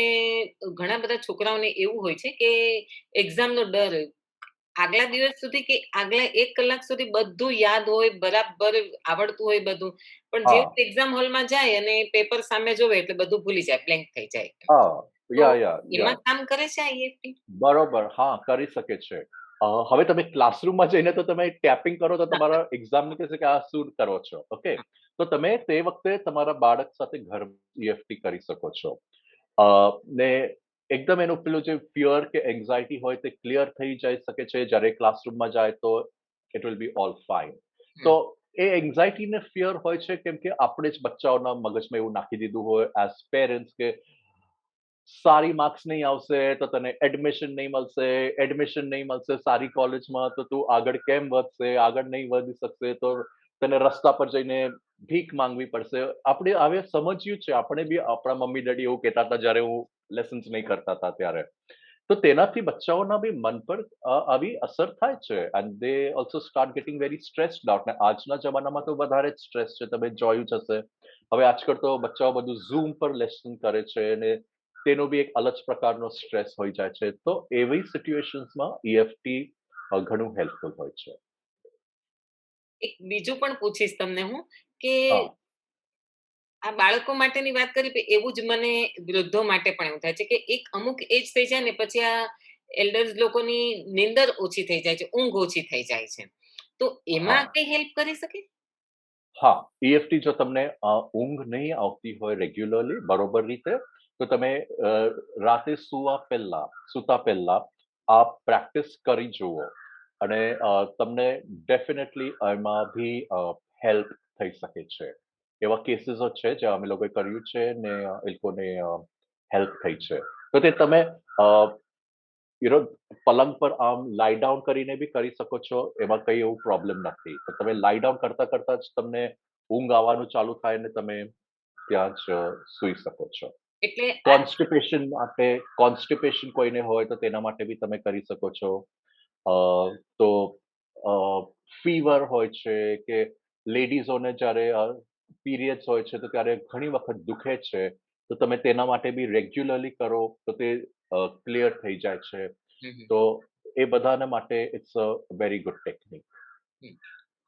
ઘણા બધા છોકરાઓને એવું હોય છે કે એક્ઝામનો ડર હોય. આગલા દિવસ સુધી કે આગલા 1 કલાક સુધી બધું યાદ હોય, બરાબર આવડતું હોય બધું. પણ હા, જેવું એક્ઝામ હોલમાં જાય અને પેપર સામે જોવે એટલે બધું ભૂલી જાય, બ્લેન્ક થઈ જાય. હા, તો યા. એમાં કામ કરે છે આ ઈએફટી? બરોબર, હા, કરી શકે છે. હવે તમે ક્લાસરૂમમાં જઈને તો તમે ટેપિંગ કરો તો તમારા એક્ઝામનું કહેશે કે આ શું કરો છો? ઓકે. તો તમે તે વખતે તમારા બાળક સાથે ઘર ઈએફટી કરી શકો છો. ને એકદમ એનું પેલું જે ફિયર કે એન્ઝાયટી હોય તે ક્લિયર થઈ જઈ શકે છે. જ્યારે ક્લાસરૂમમાં જાય તો it will be all fine. તો એ એન્ઝાયટી ને ફિયર હોય છે કેમ કે આપણે જ બચ્ચાઓના મગજમાં એવું નાખી દીધું હોય એઝ પેરેન્ટ્સ કે સારી માર્ક્સ નહીં આવશે તો તને એડમિશન નહીં મળશે, એડમિશન નહીં મળશે સારી કોલેજમાં તો તું આગળ કેમ વધશે, આગળ નહીં વધી શકશે તો તને રસ્તા પર જઈને ભીખ માંગવી પડશે. આપણે હવે સમજ્યું છે, આપણે બી આપણા મમ્મી ડેડી એવું કહેતા હતા જ્યારે હું લેસન્સ નહીં કરતા હતા ત્યારે. તો તેનાથી બચ્ચાઓના બી મન પર આવી અસર થાય છે and they also start getting very stressed out. ને આજના જમાનામાં તો વધારે જ સ્ટ્રેસ છે, તમે જોયું જ હશે. હવે આજકાલ તો બચ્ચાઓ બધું ઝૂમ પર લેસન કરે છે અને તેનો બી એક અલગ પ્રકારનો સ્ટ્રેસ હોઈ જાય છે. તો એવી સિચ્યુએશન્સમાં ઈએફટી ઘણું હેલ્પફુલ હોય છે. એક બીજું પણ પૂછીશ તમને હું, કે હા, આ બાળકો માટેની વાત કરી, પણ એવું જ મને વૃદ્ધો માટે પણ એવું થાય છે કે એક અમુક એજ થઈ જાય ને પછી આ એલ્ડર્સ લોકોની નીંદર ઓછી થઈ જાય છે, ઊંઘ ઓછી થઈ જાય છે. તો એમાં હા. કઈ હેલ્પ કરી શકે? હા, ઈએફટી જો તમને ઊંઘ નહીં આવતી હોય રેગ્યુલરલી બરોબર રીતે, તો તમે રાતે સૂતા પહેલા આ પ્રેક્ટિસ કરી જુઓ અને તમને ડેફિનેટલી એમાં બી હેલ્પ થઈ શકે છે. એવા કેસીસો છે જ્યાં અમે લોકોએ કર્યું છે ને એ લોકોને હેલ્પ થઈ છે. તો તે તમે અ, પલંગ પર આમ લાઈ ડાઉન કરીને બી કરી શકો છો. એમાં કઈ એવું પ્રોબ્લેમ નથી. તો તમે લાઈ ડાઉન કરતા કરતા જ તમને ઊંઘ આવવાનું ચાલુ થાય ને તમે ત્યાં જ સૂઈ શકો છો. એટલે આ કોન્સ્ટિપેશન કોઈને હોય તો તેના માટે બી તમે કરી શકો છો. અ, તો અ, ફીવર હોય છે કે લેડીઝોને જ્યારે પીરિયડ્સ હોય છે તો ત્યારે ઘણી વખત દુખે છે. તો તમે તેના માટે બી રેગ્યુલરલી કરો તો તે ક્લિયર થઈ જાય છે. હમ, હમ, તો એ બધાના માટે it's a very good technique. Hmm.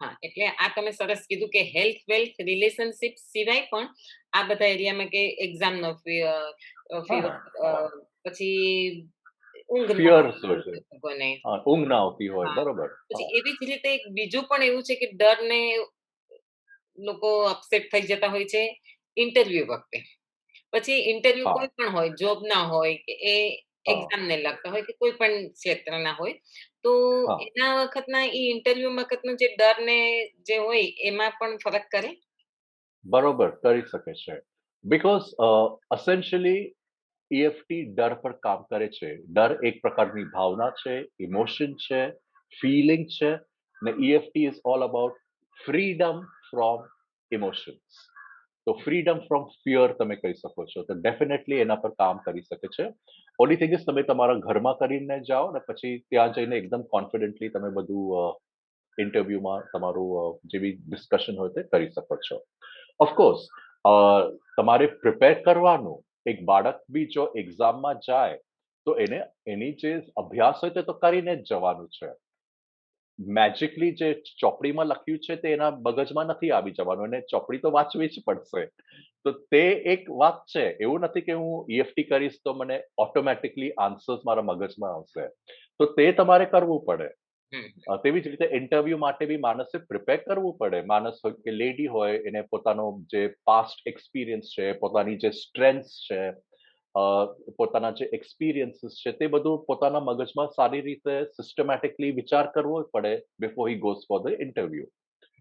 હા, એટલે આ તમે સરસ કીધું કે હેલ્થ વેલ્થ રિલેશનશિપ સિવાય પણ આ બધા એરિયામાં કે એક્ઝામનો ફીવર, હા, હા. પછી ઊંઘ ના ફિયર્સ આવતી હોય છે. હોય લોકોને. હા, ઊંઘ ના આવતી હોય. હા, બરોબર. પછી હા, એવી જ રીતે એક બીજું પણ એવું છે કે ડરને લોકો અપસેટ થઈ જતા હોય છે ઇન્ટરવ્યુ વખતે. પછી ઇન્ટરવ્યુ હા, કોઈ પણ હોય, જોબ ના હોય કે એ હા, એક્ઝામને લગતા હોય કે કોઈ પણ ક્ષેત્રના હોય, તો હા. એના વખતના ઇન્ટરવ્યુ વખતનો જે ડર ને જે હોય એમાં પણ ફરક કરે? બરોબર કરી શકે છે. બિકોઝ એસેન્શિયલી ઈએફટી ડર પર કામ કરે છે. ડર એક પ્રકારની ભાવના છે, ઇમોશન છે, ફીલિંગ છે ને EFT is all about freedom from emotions. તો ફ્રીડમ ફ્રોમ ફિયર તમે કહી શકો છો. તો ડેફિનેટલી એના પર કામ કરી શકે છે. ઓનલી થિંગ ઇઝ તમે તમારા ઘરમાં કરીને જાઓ ને પછી ત્યાં જઈને એકદમ કોન્ફિડન્ટલી તમે બધું ઇન્ટરવ્યુમાં તમારું જે બી ડિસ્કશન હોય તે કરી શકો છો. ઓફકોર્સ તમારે પ્રિપેર કરવાનું. એક બાળક બી જો એક્ઝામમાં જાય તો એને એની જે અભ્યાસ હોય તે તો કરીને જ જવાનું છે. મેજિકલી જે ચોપડીમાં લખ્યું છે તે એના મગજમાં નથી આવી જવાનું અને ચોપડી તો વાંચવી જ પડશે. તો તે એક વાત છે. એવું નથી કે હું ઈએફટી કરીશ તો મને ઓટોમેટિકલી આન્સર્સ મારા મગજમાં આવશે. તો તે તમારે કરવું પડે. હમ. તેવી જ રીતે ઇન્ટરવ્યુ માટે બી માણસે પ્રિપેર કરવું પડે. માણસ હોય કે લેડી હોય એને પોતાનો જે પાસ્ટ એક્સપિરિયન્સ છે, પોતાની જે સ્ટ્રેન્થ્સ છે, અ, પોતાના જે એક્સપિરિયન્સીસ છે તે બધું પોતાના મગજમાં સારી રીતે સિસ્ટમેટિકલી વિચાર કરવો પડે before he goes for the interview.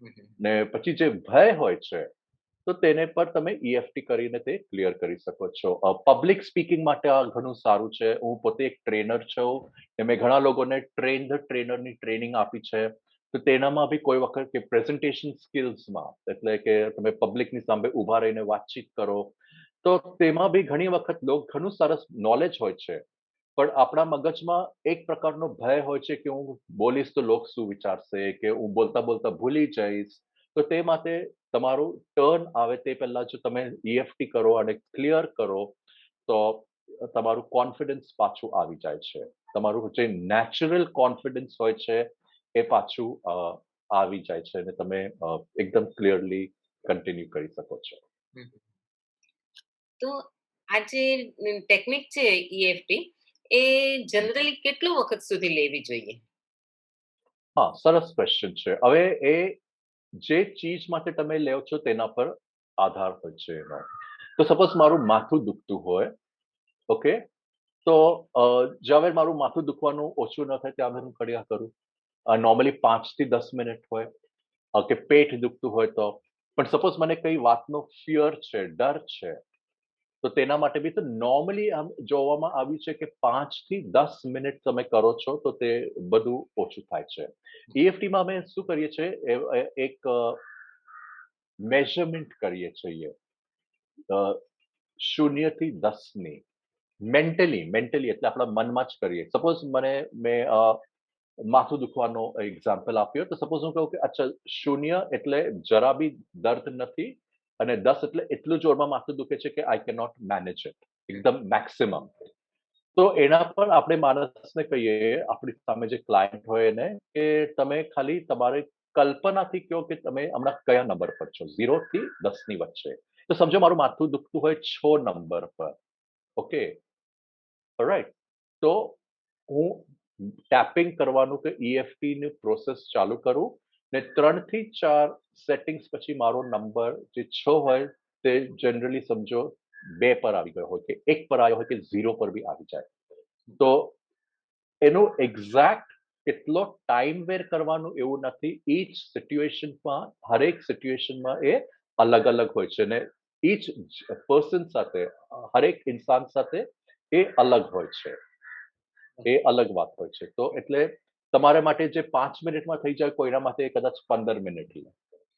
Hmm. ને પછી જે ભય હોય છે તો તેને પર તમે ઈએફટી કરીને તે ક્લિયર કરી શકો છો. પબ્લિક સ્પીકિંગ માટે આ ઘણું સારું છે. હું પોતે એક ટ્રેનર છું. ને મેં ઘણા લોકોને ટ્રેન ધ ટ્રેનરની ટ્રેનિંગ આપી છે. તો તેનામાં બી કોઈ વખત કે પ્રેઝન્ટેશન સ્કિલ્સમાં એટલે કે તમે પબ્લિકની સામે ઊભા રહીને વાતચીત કરો તો તેમાં બી ઘણી વખત ઘણું સરસ નોલેજ હોય છે. પણ આપણા મગજમાં એક પ્રકારનો ભય હોય છે કે હું બોલીશ તો લોક શું વિચારશે કે હું બોલતા બોલતા ભૂલી જઈશ. તો તે માટે તમારું ટર્ન આવે તે પહેલા જો તમે ઈએફટી કરો અને ક્લિયર કરો તો તમારું કોન્ફિડન્સ પાછું આવી જાય છે. તમારું જે નેચરલ કોન્ફિડન્સ હોય છે એ પાછું આવી જાય છે અને તમે એકદમ ક્લિયરલી કન્ટિન્યુ કરી શકો છો. હમ. તો આ જે ટેકનિક છે ઈએફટી, એ જનરલી કેટલો વખત સુધી લેવી જોઈએ? હા, સરસ ક્વેશ્ચન છે. હવે એ જે ચીજ માટે તમે લ્યો છો તેના પર આધાર હોય છે એનો. તો સપોઝ મારું માથું દુખતું હોય, ઓકે? તો જ્યારે મારું માથું દુખવાનું ઓછું ન થાય ત્યાં હું કર્યા કરું. નોર્મલી 5 થી 10 મિનિટ હોય. કે પેટ દુખતું હોય તો. પણ સપોઝ મને કઈ વાતનો ફિયર છે, ડર છે, તો તેના માટે બી તો નોર્મલી આમ જોવામાં આવ્યું છે કે 5 થી 10 મિનિટ તમે કરો છો તો તે બધું ઓછું થાય છે. ઈએફટીમાં અમે શું કરીએ છીએ એક મેઝરમેન્ટ કરીએ છીએ. અ, 0 થી 10 ની. મેન્ટલી એટલે આપણા મનમાં જ કરીએ. સપોઝ મેં માથું દુખવાનો એક્ઝામ્પલ આપ્યો તો સપોઝ હું કહું કે અચ્છા 0 એટલે જરા બી દર્દ નથી અને 10 એટલે એટલું જોરમાં માથું દુખે છે કે I can not manage it. એકદમ મેક્સિમમ. તો એના પર આપણે માણસને કહીએ, આપણી સામે જે ક્લાયન્ટ હોય એને કે તમે ખાલી તમારે કલ્પનાથી કહો કે તમે હમણાં કયા નંબર પર છો? 0 થી 10 ની વચ્ચે. તો સમજો મારું માથું દુખતું હોય 6 નંબર પર. ઓકે. ઓલરાઈટ. તો હું ટેપિંગ કરવાનું કે ઈએફટીની પ્રોસેસ ચાલુ કરું ને 3 થી 4 સેટિંગ્સ પછી મારો નંબર જે 6 હોય તે જનરલી સમજો 2 પર આવી ગયો હોય કે 1 પર આવ્યો હોય કે 0 પર બી આવી જાય. તો એનું એક્ઝેક્ટ કેટલો ટાઈમ વેર કરવાનું એવું નથી. ઈચ સિચ્યુએશનમાં હરેક સિચ્યુએશનમાં એ અલગ-અલગ હોય છે ને ઈચ પર્સન સાથે હરેક ઇન્સાન સાથે એ અલગ હોય છે. એ અલગ વાત હોય છે. તો એટલે તમારા માટે જે 5 મિનિટમાં થઈ જાય કોઈના માટે એ કદાચ 15 મિનિટ લે.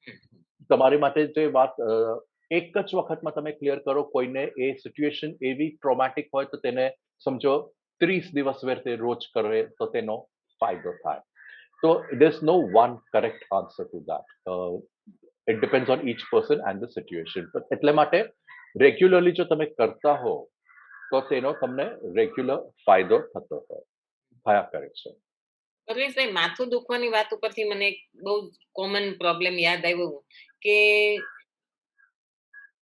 હમ. તમારી માટે જે વાત એક જ વખતમાં તમે ક્લિયર કરો કોઈને એ સિચ્યુએશન એવી ટ્રોમેટિક હોય તો તેને સમજો 30 દિવસ વેર તે રોજ કરે તો તેનો ફાયદો થાય. તો there's no one correct answer to that. It depends on each person and the situation. પણ એટલે માટે રેગ્યુલરલી જો તમે કરતા હો તો તેનો તમને રેગ્યુલર ફાયદો થતો હોય થયા કરે છે. પરવેશભાઈ, માથું દુખવાની વાત ઉપરથી મને એક બહુ કોમન પ્રોબ્લેમ યાદ આવ્યો કે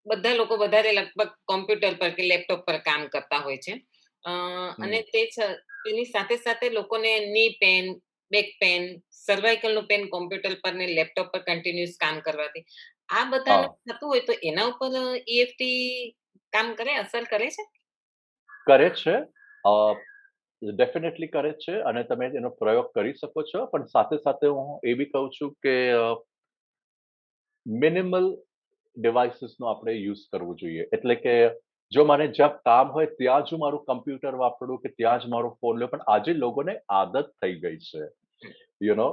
બધા લોકો વધારે લગભગ કોમ્પ્યુટર પર કે લેપટોપ પર કામ કરતા હોય છે. અને હમ. તેની સાથે સાથે લોકોને ની પેન, બેક પેન, સર્વાઇકલ નું પેન કોમ્પ્યુટર પર ને લેપટોપ પર કન્ટિન્યુઅસ કામ કરવાથી આ બધાનું હા, થતું હોય તો એના ઉપર ઈએફટી કામ કરે, અસર કરે છે? કરે છે. ડેફિનેટલી કરે છે અને તમે એનો પ્રયોગ કરી શકો છો. પણ સાથે-સાથે હું એ બી કહું છું કે મિનિમલ ડિવાઇસીસનો આપણે યુઝ કરવો જોઈએ. એટલે કે જો મને જ્યાં કામ હોય ત્યાં જ હું મારું કમ્પ્યુટર વાપરું કે ત્યાં જ મારો ફોન લઉં. પણ આજે લોકોને આદત થઈ ગઈ છે. હમ. યુ નો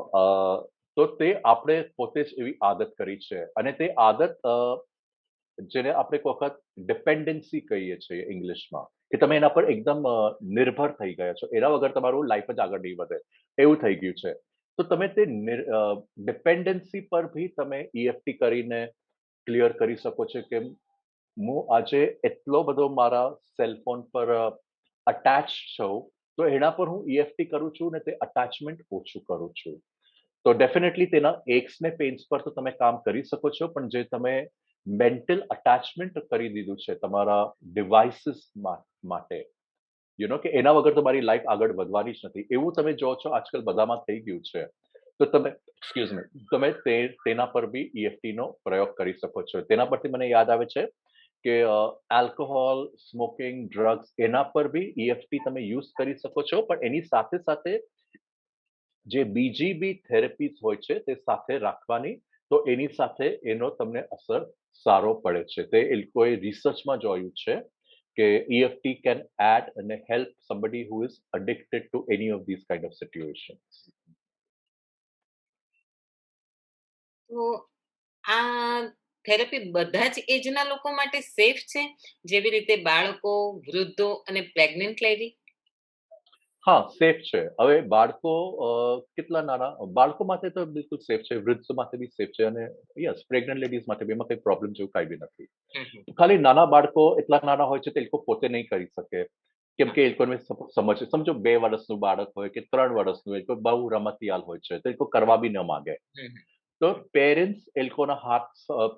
તો તે આપણે પોતે જ એવી આદત કરી છે અને તે આદત જેને આપણે એક વખત ડિપેન્ડન્સી કહીએ છીએ ઇંગ્લિશમાં, કે તમે એના પર એકદમ નિર્ભર થઈ ગયા છો. એના વગર તમારું લાઈફ જ આગળ નહીં વધે, એવું થઈ ગયું છે. તો તમે તે ડિપેન્ડન્સી પર ભી તમે EFT કરીને ક્લિયર કરી શકો છો કે હું આજે એટલો બધો મારા સેલફોન પર અટેચ છું, તો એના પર હું EFT કરું છું ને તે અટેચમેન્ટ ઓછું કરું છું. તો ડેફિનેટલી તેના એક્સ ને પેઇન્સ પર તો તમે કામ કરી શકો છો, પણ જે તમે મેન્ટલ અટેચમેન્ટ કરી દીધું છે તમારા ડિવાઇસીસ માટે, કે એના વગર તમારી લાઈફ આગળ વધવાની જ નથી. એવું તમે જો છો આજકાલ બધામાં થઈ ગયું છે. તો તમે એક્સક્યુઝ મી તમે તેના પર બી EFT નો પ્રયોગ કરી શકો છો. તેના પરથી મને યાદ આવે છે કે આલ્કોહોલ, સ્મોકિંગ, ડ્રગ્સ એના પર બી EFT તમે યુઝ કરી શકો છો. પણ એની સાથે-સાથે જે બીજી બી થેરેપીઝ હોય છે તે સાથે રાખવાની, તો એની સાથે એનો તમને અસર સારો પડે છે. તે એ લોકોએ રિસર્ચમાં જોયું છે કે EFT કેન એડ અને help somebody who is addicted to any of these kind of situations. તો આ થેરપી બધા જ એજના લોકો માટે સેફ છે, જેવી રીતે બાળકો, વૃદ્ધો અને પ્રેગ્નન્ટ લેડી? હા, સેફ છે. હવે બાળકો કેટલા નાના બાળકો માટે તો બિલકુલ સેફ છે, વૃદ્ધ માટે બી સેફ છે અને યસ પ્રેગ્નન્ટ લેડીઝ માટે બી એમાં કંઈ પ્રોબ્લેમ જેવું કાંઈ બી નથી. હમ, હમ. ખાલી નાના બાળકો એટલા નાના હોય છે તે લોકો પોતે નહીં કરી શકે. કેમ હા. કે એ લોકોને સમજો 2 વર્ષનું બાળક હોય કે 3 વર્ષનું હોય, કોઈ બહુ રમતિયાલ હોય છે, તો એ લોકો કરવા બી ન માંગે. હમ, હમ. તો પેરેન્ટ્સ એ લોકોના હાથ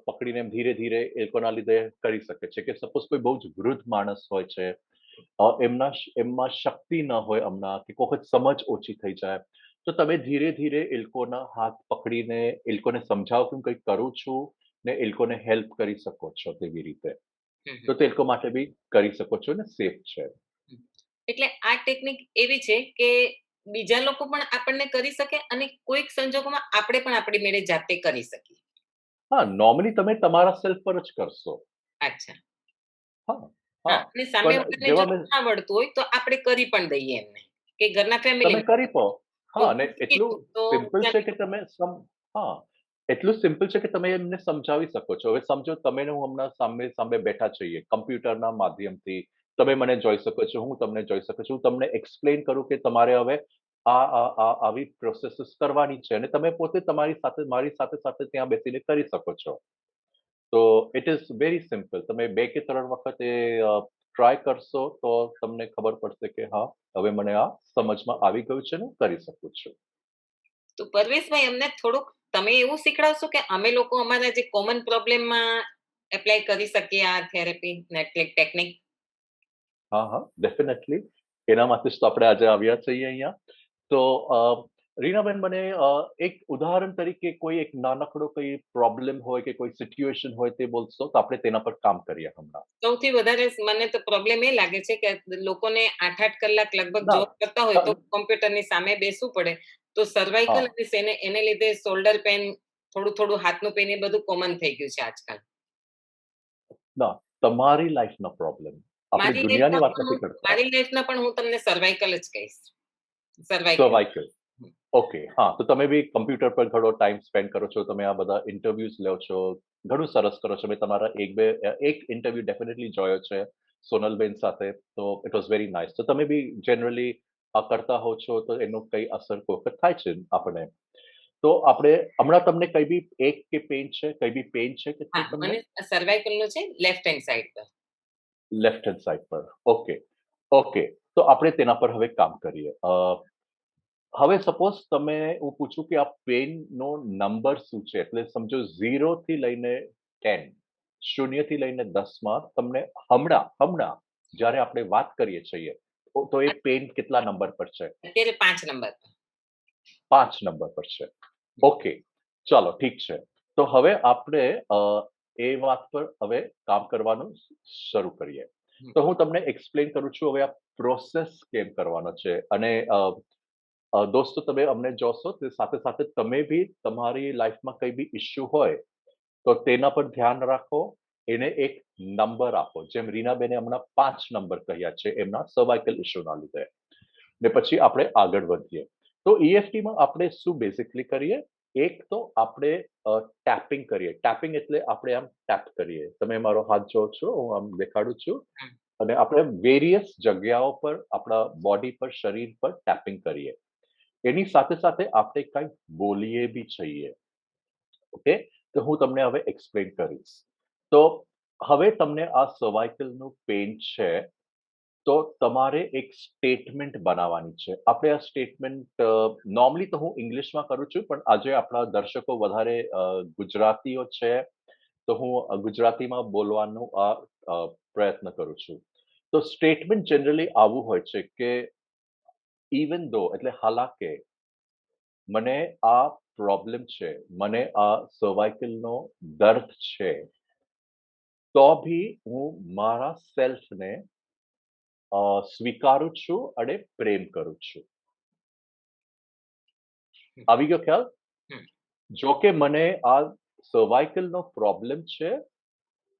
પકડીને ધીરે-ધીરે એ લોકોના લીધે કરી શકે છે. કે સપોઝ કોઈ બહુ જ વૃદ્ધ માણસ હોય છે, એમમાં શક્તિ ન હોય હમણાં કે કોઈ વખત સમજ ઓછી થઈ જાય, તો તમે ધીરે-ધીરે એ લોકોના હાથ પકડીને એ લોકોને સમજાવો કે હું કંઈક કરું છું ને એ લોકોને હેલ્પ કરી શકો છો તેવી રીતે. હમ, હમ. તો તે લોકો માટે બી કરી શકો છો ને સેફ છે. હમ. એટલે આ ટેકનિક એવી છે કે બીજા લોકો પણ આપણને કરી શકે અને કોઈક સંજોગોમાં આપણે પણ આપણી મેળે જાતે કરી શકીએ. હા, નોર્મલી તમે તમારા સેલ્ફ પર જ કરશો. અચ્છા. હા, હા, હા. અને પણ સામેવાળાને જો જેવા મેં ના આવડતું હોય તો આપણે કરી પણ દઈએ એમને, કે ઘરના ફેમિલી તમે કરી પો. હા, હું અને શીખી એટલું છું તો સિમ્પલ છે બીજાને કે તમે હા, એટલું સિમ્પલ છે કે તમે એમને સમજાવી શકો છો. હવે સમજો તમે ને હું હમણાં સામે-સામે બેઠા છીએ, કમ્પ્યુટરના માધ્યમથી. તમે મને જોઈ શકો છો, હું તમને જોઈ શકું છું. હું તમને એક્સપ્લેઇન કરું કે તમારે હવે આવી પ્રોસેસીસ કરવાની છે અને તમે પોતે મારી સાથે-સાથે ત્યાં બેસીને કરી શકો છો. તો ઇટ ઇઝ વેરી સિમ્પલ. તમે 2 કે 3 વખત એ ટ્રાય કરશો તો તમને ખબર પડશે કે હા, હવે મને આ સમજમાં આવી ગયું છે ને હું કરી શકું છું. તો પરવેશભાઈ અમને થોડુંક તમે એવું શીખડાવશો કે અમે લોકો અમારા જે કોમન પ્રોબ્લેમમાં એપ્લાય કરી શકીએ આ થેરેપી ટેકનિક? હા, હા, ડેફિનેટલી. એના માટે જ તો આપણે આજે આવ્યા છીએ અહીંયા. તો રીનાબેન મને એક ઉદાહરણ તરીકે કોઈ એક નાનકડો કોઈ પ્રોબ્લેમ હોય કે કોઈ સિચ્યુએશન હોય તે બોલશો તો આપણે તેના પર કામ કરીએ હમણાં. સૌથી વધારે મને તો પ્રોબ્લેમ એ લાગે છે કે લોકોને 8-8 કલાક લગભગ ના, જોબ કરતા હોય તો કોમ્પ્યુટરની સામે બેસવું પડે. તો સર્વાઇકલ હા, અને એને લીધે શોલ્ડર પેન, થોડું હાથનું પેન એ બધું કોમન થઈ ગયું છે આજકાલ. ના, તમારી લાઈફનો પ્રોબ્લેમ. આપણે મારી દુનિયાની વાત નથી લાઈફમાં કરતા. મારી લાઈફના પણ હું તમને સર્વાઇકલ જ કહીશ. સર્વાઇકલ. સર્વાઇકલ. ઓકે. હા, તો તમે બી કમ્પ્યુટર પર ઘણો ટાઈમ સ્પેન્ડ કરો છો. તમે આ બધા ઇન્ટરવ્યુઝ લ્યો છો. ઘણું સરસ કરો છો. મેં તમારા એક ઇન્ટરવ્યુ ડેફિનેટલી જોયો છે સોનલબેન સાથે. તો ઇટ વોઝ વેરી નાઈસ. તો તમે બી જનરલી આ કરતા હો છો તો એનો કઈ અસર કોઈ વખત થાય છે આપણને. તો આપણે હમણાં તમને કઈ બી એક કે પેઇન છે? કઈ બી પેઇન છે કે હા, તમને? મને સર્વાઇકલનું છે લેફ્ટ હેન્ડ સાઈડ પર. લેફ્ટ હેન્ડ સાઈડ પર. ઓકે. ઓકે. તો આપણે તેના પર હવે કામ કરીએ. હવે સપોઝ હું પૂછું કે આ પેનનો નંબર શું છે? એટલે સમજો 0 થી લઈને 10, 0 થી લઈને 10 માં તમને હમણાં જ્યારે આપણે વાત કરીએ છીએ, તો એ પેન કેટલા નંબર પર છે? અત્યારે 5 નંબર પર. 5 નંબર પર છે. ઓકે. ચાલો ઠીક છે. તો હવે આપણે એ વાત પર હવે કામ કરવાનું શરૂ કરીએ. હમ, તો હું તમને એક્સપ્લેન કરું છું હવે આ પ્રોસેસ કેમ કરવાનો છે. અને દોસ્તો તમે અમને જોશો તે સાથે સાથે તમે બી તમારી લાઈફમાં કંઈ બી ઇશ્યુ હોય તો તેના પર ધ્યાન રાખો. એને એક નંબર આપો. જેમ રીનાબેને હમણાં 5 નંબર કહ્યા છે એમના સર્વાઇકલ ઇશ્યુના લીધે. ને પછી આપણે આગળ વધીએ. તો EFTમાં આપણે શું બેઝિકલી કરીએ? એક તો આપણે ટેપિંગ કરીએ. ટેપિંગ એટલે આપણે આમ ટેપ કરીએ. તમે મારો હાથ જોવો છો, હું આમ દેખાડું છું. હમ, અને આપણે વેરિયસ જગ્યાઓ પર આપણા બોડી પર, શરીર પર ટેપિંગ કરીએ. એની સાથે સાથે આપણે કંઈક બોલીએ બી છીએ. ઓકે? તો હું તમને હવે એક્સપ્લેન કરીશ. તો હવે તમને આ સર્વાઇકલનું પેઇન છે, તો તમારે એક સ્ટેટમેન્ટ બનાવવાની છે. આપણે આ સ્ટેટમેન્ટ નોર્મલી તો હું ઇંગ્લિશમાં કરું છું, પણ આજે આપણા દર્શકો વધારે ગુજરાતીઓ છે, તો હું ગુજરાતીમાં બોલવાનો પ્રયત્ન કરું છું. તો સ્ટેટમેન્ટ જનરલી આવું હોય છે કે ઇવન ધો એટલે હાલાકે મને આ પ્રોબ્લેમ છે, મને આ સર્વાઇકલનો દર્દ છે, તો ભી હું મારા સેલ્ફને સ્વીકારું છું અને પ્રેમ કરું છું. હમ, આવી ગયો ખ્યાલ? હમ, જો કે મને આ સર્વાઇકલનો પ્રોબ્લેમ છે,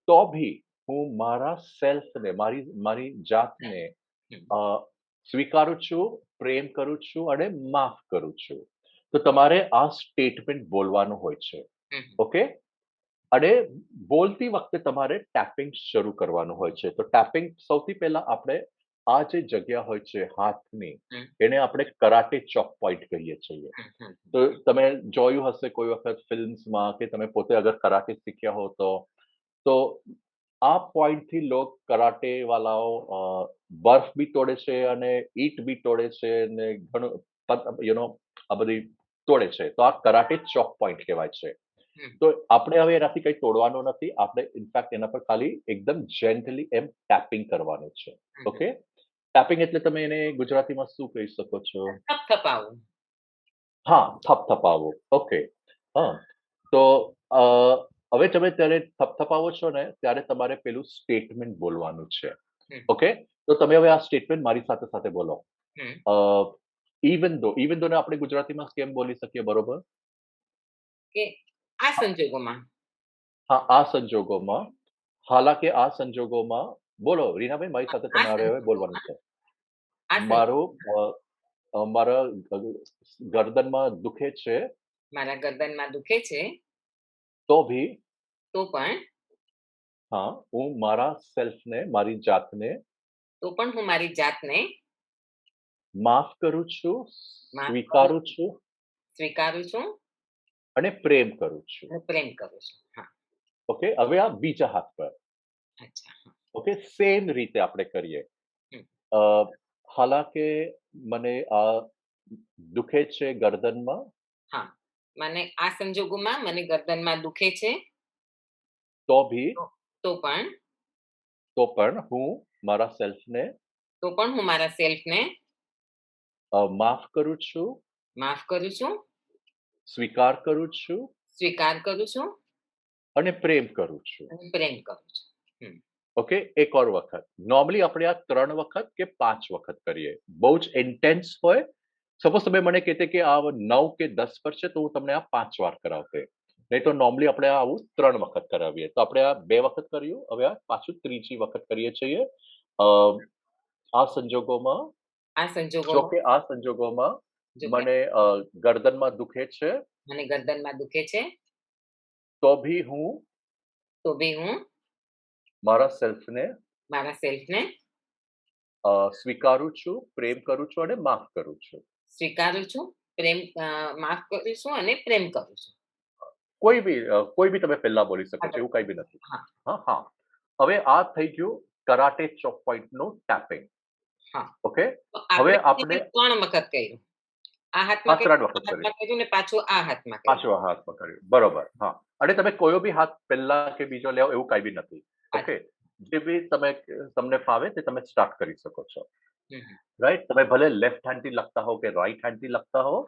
તો ભી હું મારા સેલ્ફને, મારી મારી જાતને હમ, અ, સ્વીકારું છું, પ્રેમ કરું છું અને માફ કરું છું. તો તમારે આ સ્ટેટમેન્ટ બોલવાનું હોય છે. હમ, ઓકે? અને બોલતી વખતે તમારે ટેપિંગ શરૂ કરવાનું હોય છે. તો ટેપિંગ સૌથી પહેલા આપણે આ જે જગ્યા હોય છે હાથની, હમ, એને આપણે કરાટે ચોક પોઈન્ટ કહીએ છીએ. હમ, હમ, તો તમે જોયું હશે કોઈ વખત ફિલ્મ્સમાં કે તમે પોતે અગર કરાટે શીખ્યા હો તો આ પોઈન્ટથી લોક કરાટે વાલાઓ બર્ફ બી તોડે છે અને ઈંટ બી તોડે છે અને ઘણું આ બધી તોડે છે. તો આ કરાટે ચોક પોઈન્ટ કહેવાય છે. હમ, તો આપણે હવે એનાથી કંઈ તોડવાનું નથી. આપણે ઇનફેક્ટ એના પર ખાલી એકદમ જેન્ટલી એમ ટેપિંગ કરવાનું છે. હમ, હમ. ઓકે? ટેપિંગ એટલે તમે એને ગુજરાતીમાં શું કહી શકો છો? થપથપાવું. હા, થપથપાવો. ઓકે. હા. તો અ, હવે તમે ત્યારે થપથપાવો છો ને, ત્યારે તમારે પેલું સ્ટેટમેન્ટ બોલવાનું છે. હમ, ઓકે? તો તમે હવે આ સ્ટેટમેન્ટ મારી સાથે સાથે બોલો. હમ. અ, ઇવન ધો ને આપણે ગુજરાતીમાં કેમ બોલી શકીએ બરોબર? કે આ સંજોગોમાં. હા, આ સંજોગોમાં, હાલાકે આ સંજોગોમાં બોલો રીનાબેન મારી સાથે આ તમારે હવે બોલવાનું સંજોગોમાં. છે. આ મારું સંજોગોમાં મારા ગરદનમાં દુખે છે, મારા ગરદનમાં દુખે છે, તો ભી તો પણ હા, હું મારા સેલ્ફને, મારી જાતને હું મારી જાતને માફ કરું છું, માફ કરું સ્વીકારું છું, છું સ્વીકારું છું અને પ્રેમ કરું છું. અને પ્રેમ કરું છું. હા, ઓકે? હવે આ બીજા હાથ પર. અચ્છા. હા, ઓકે? સેમ રીતે આપણે કરીએ. હમ, અ, હાલાકે મને આ દુખે છે ગરદનમાં, હા. આ સંજોગોમાં મને ગરદનમાં દુખે છે, તો ભી તો તો પણ હું મારા સેલ્ફને હું મારા સેલ્ફને માફ કરું છું, માફ કરું છું, સ્વીકાર કરું છું સ્વીકાર કરું છું અને પ્રેમ કરું છું. અને પ્રેમ કરું છું. હમ, ઓકે? એક ઓર વખત. નોર્મલી આપણે આ 3 વખત કે 5 વખત કરીએ. બહુ જ ઇન્ટેન્સ હોય. સપોઝ તમે મને કહેતે કે આ 9 કે 10 પર છે, તો હું તમને આ 5 વાર કરાવતે. નહીં તો નોર્મલી આપણે આવું 3 વખત કરાવીએ. તો આપણે આ 2 વખત કર્યું. હવે આ પાછું ત્રીજી વખત કરીએ છીએ. અ, આ સંજોગોમાં આ જો સંજોગોમાં કે આ સંજોગોમાં જો કે મને ગરદનમાં દુખે છે, મને ગરદનમાં દુખે છે, તો ભી હું તો બી હું મારા સેલ્ફને મારા સેલ્ફને સ્વીકારું છું, પ્રેમ કરું છું અને માફ કરું છું. સ્વીકારું છું, માફ કરું છું અને પ્રેમ કરું છું. કોઈ બી તમે પહેલા બોલી શકો છો, એવું કંઈ બી નથી. હા, હા, હા. હવે આ થઈ ગયું કરાટે ચોક પોઈન્ટનું ટેપિંગ. હા. ઓકે? તો હવે આપણે આપણે 3 વખત કર્યું. આ આ હાથમાં 3 કર્યું, આ વખત કર્યું. હાથમાં કર્યું ને પાછું આ હાથમાં કર્યું. પાછો હાથ પકડ્યો. બરોબર. હા. અને તમે કોયો બી હાથ પહેલા કે બીજો લેવો એવું કંઈ બી નથી. ઓકે? અચ્છા. જે બી તમને ફાવે તે તમે સ્ટાર્ટ કરી શકો છો. હમ, હમ. રાઈટ? તમે ભલે લેફ્ટ હેન્ડથી લખતા હો કે રાઈટ હેન્ડથી લખતા હો,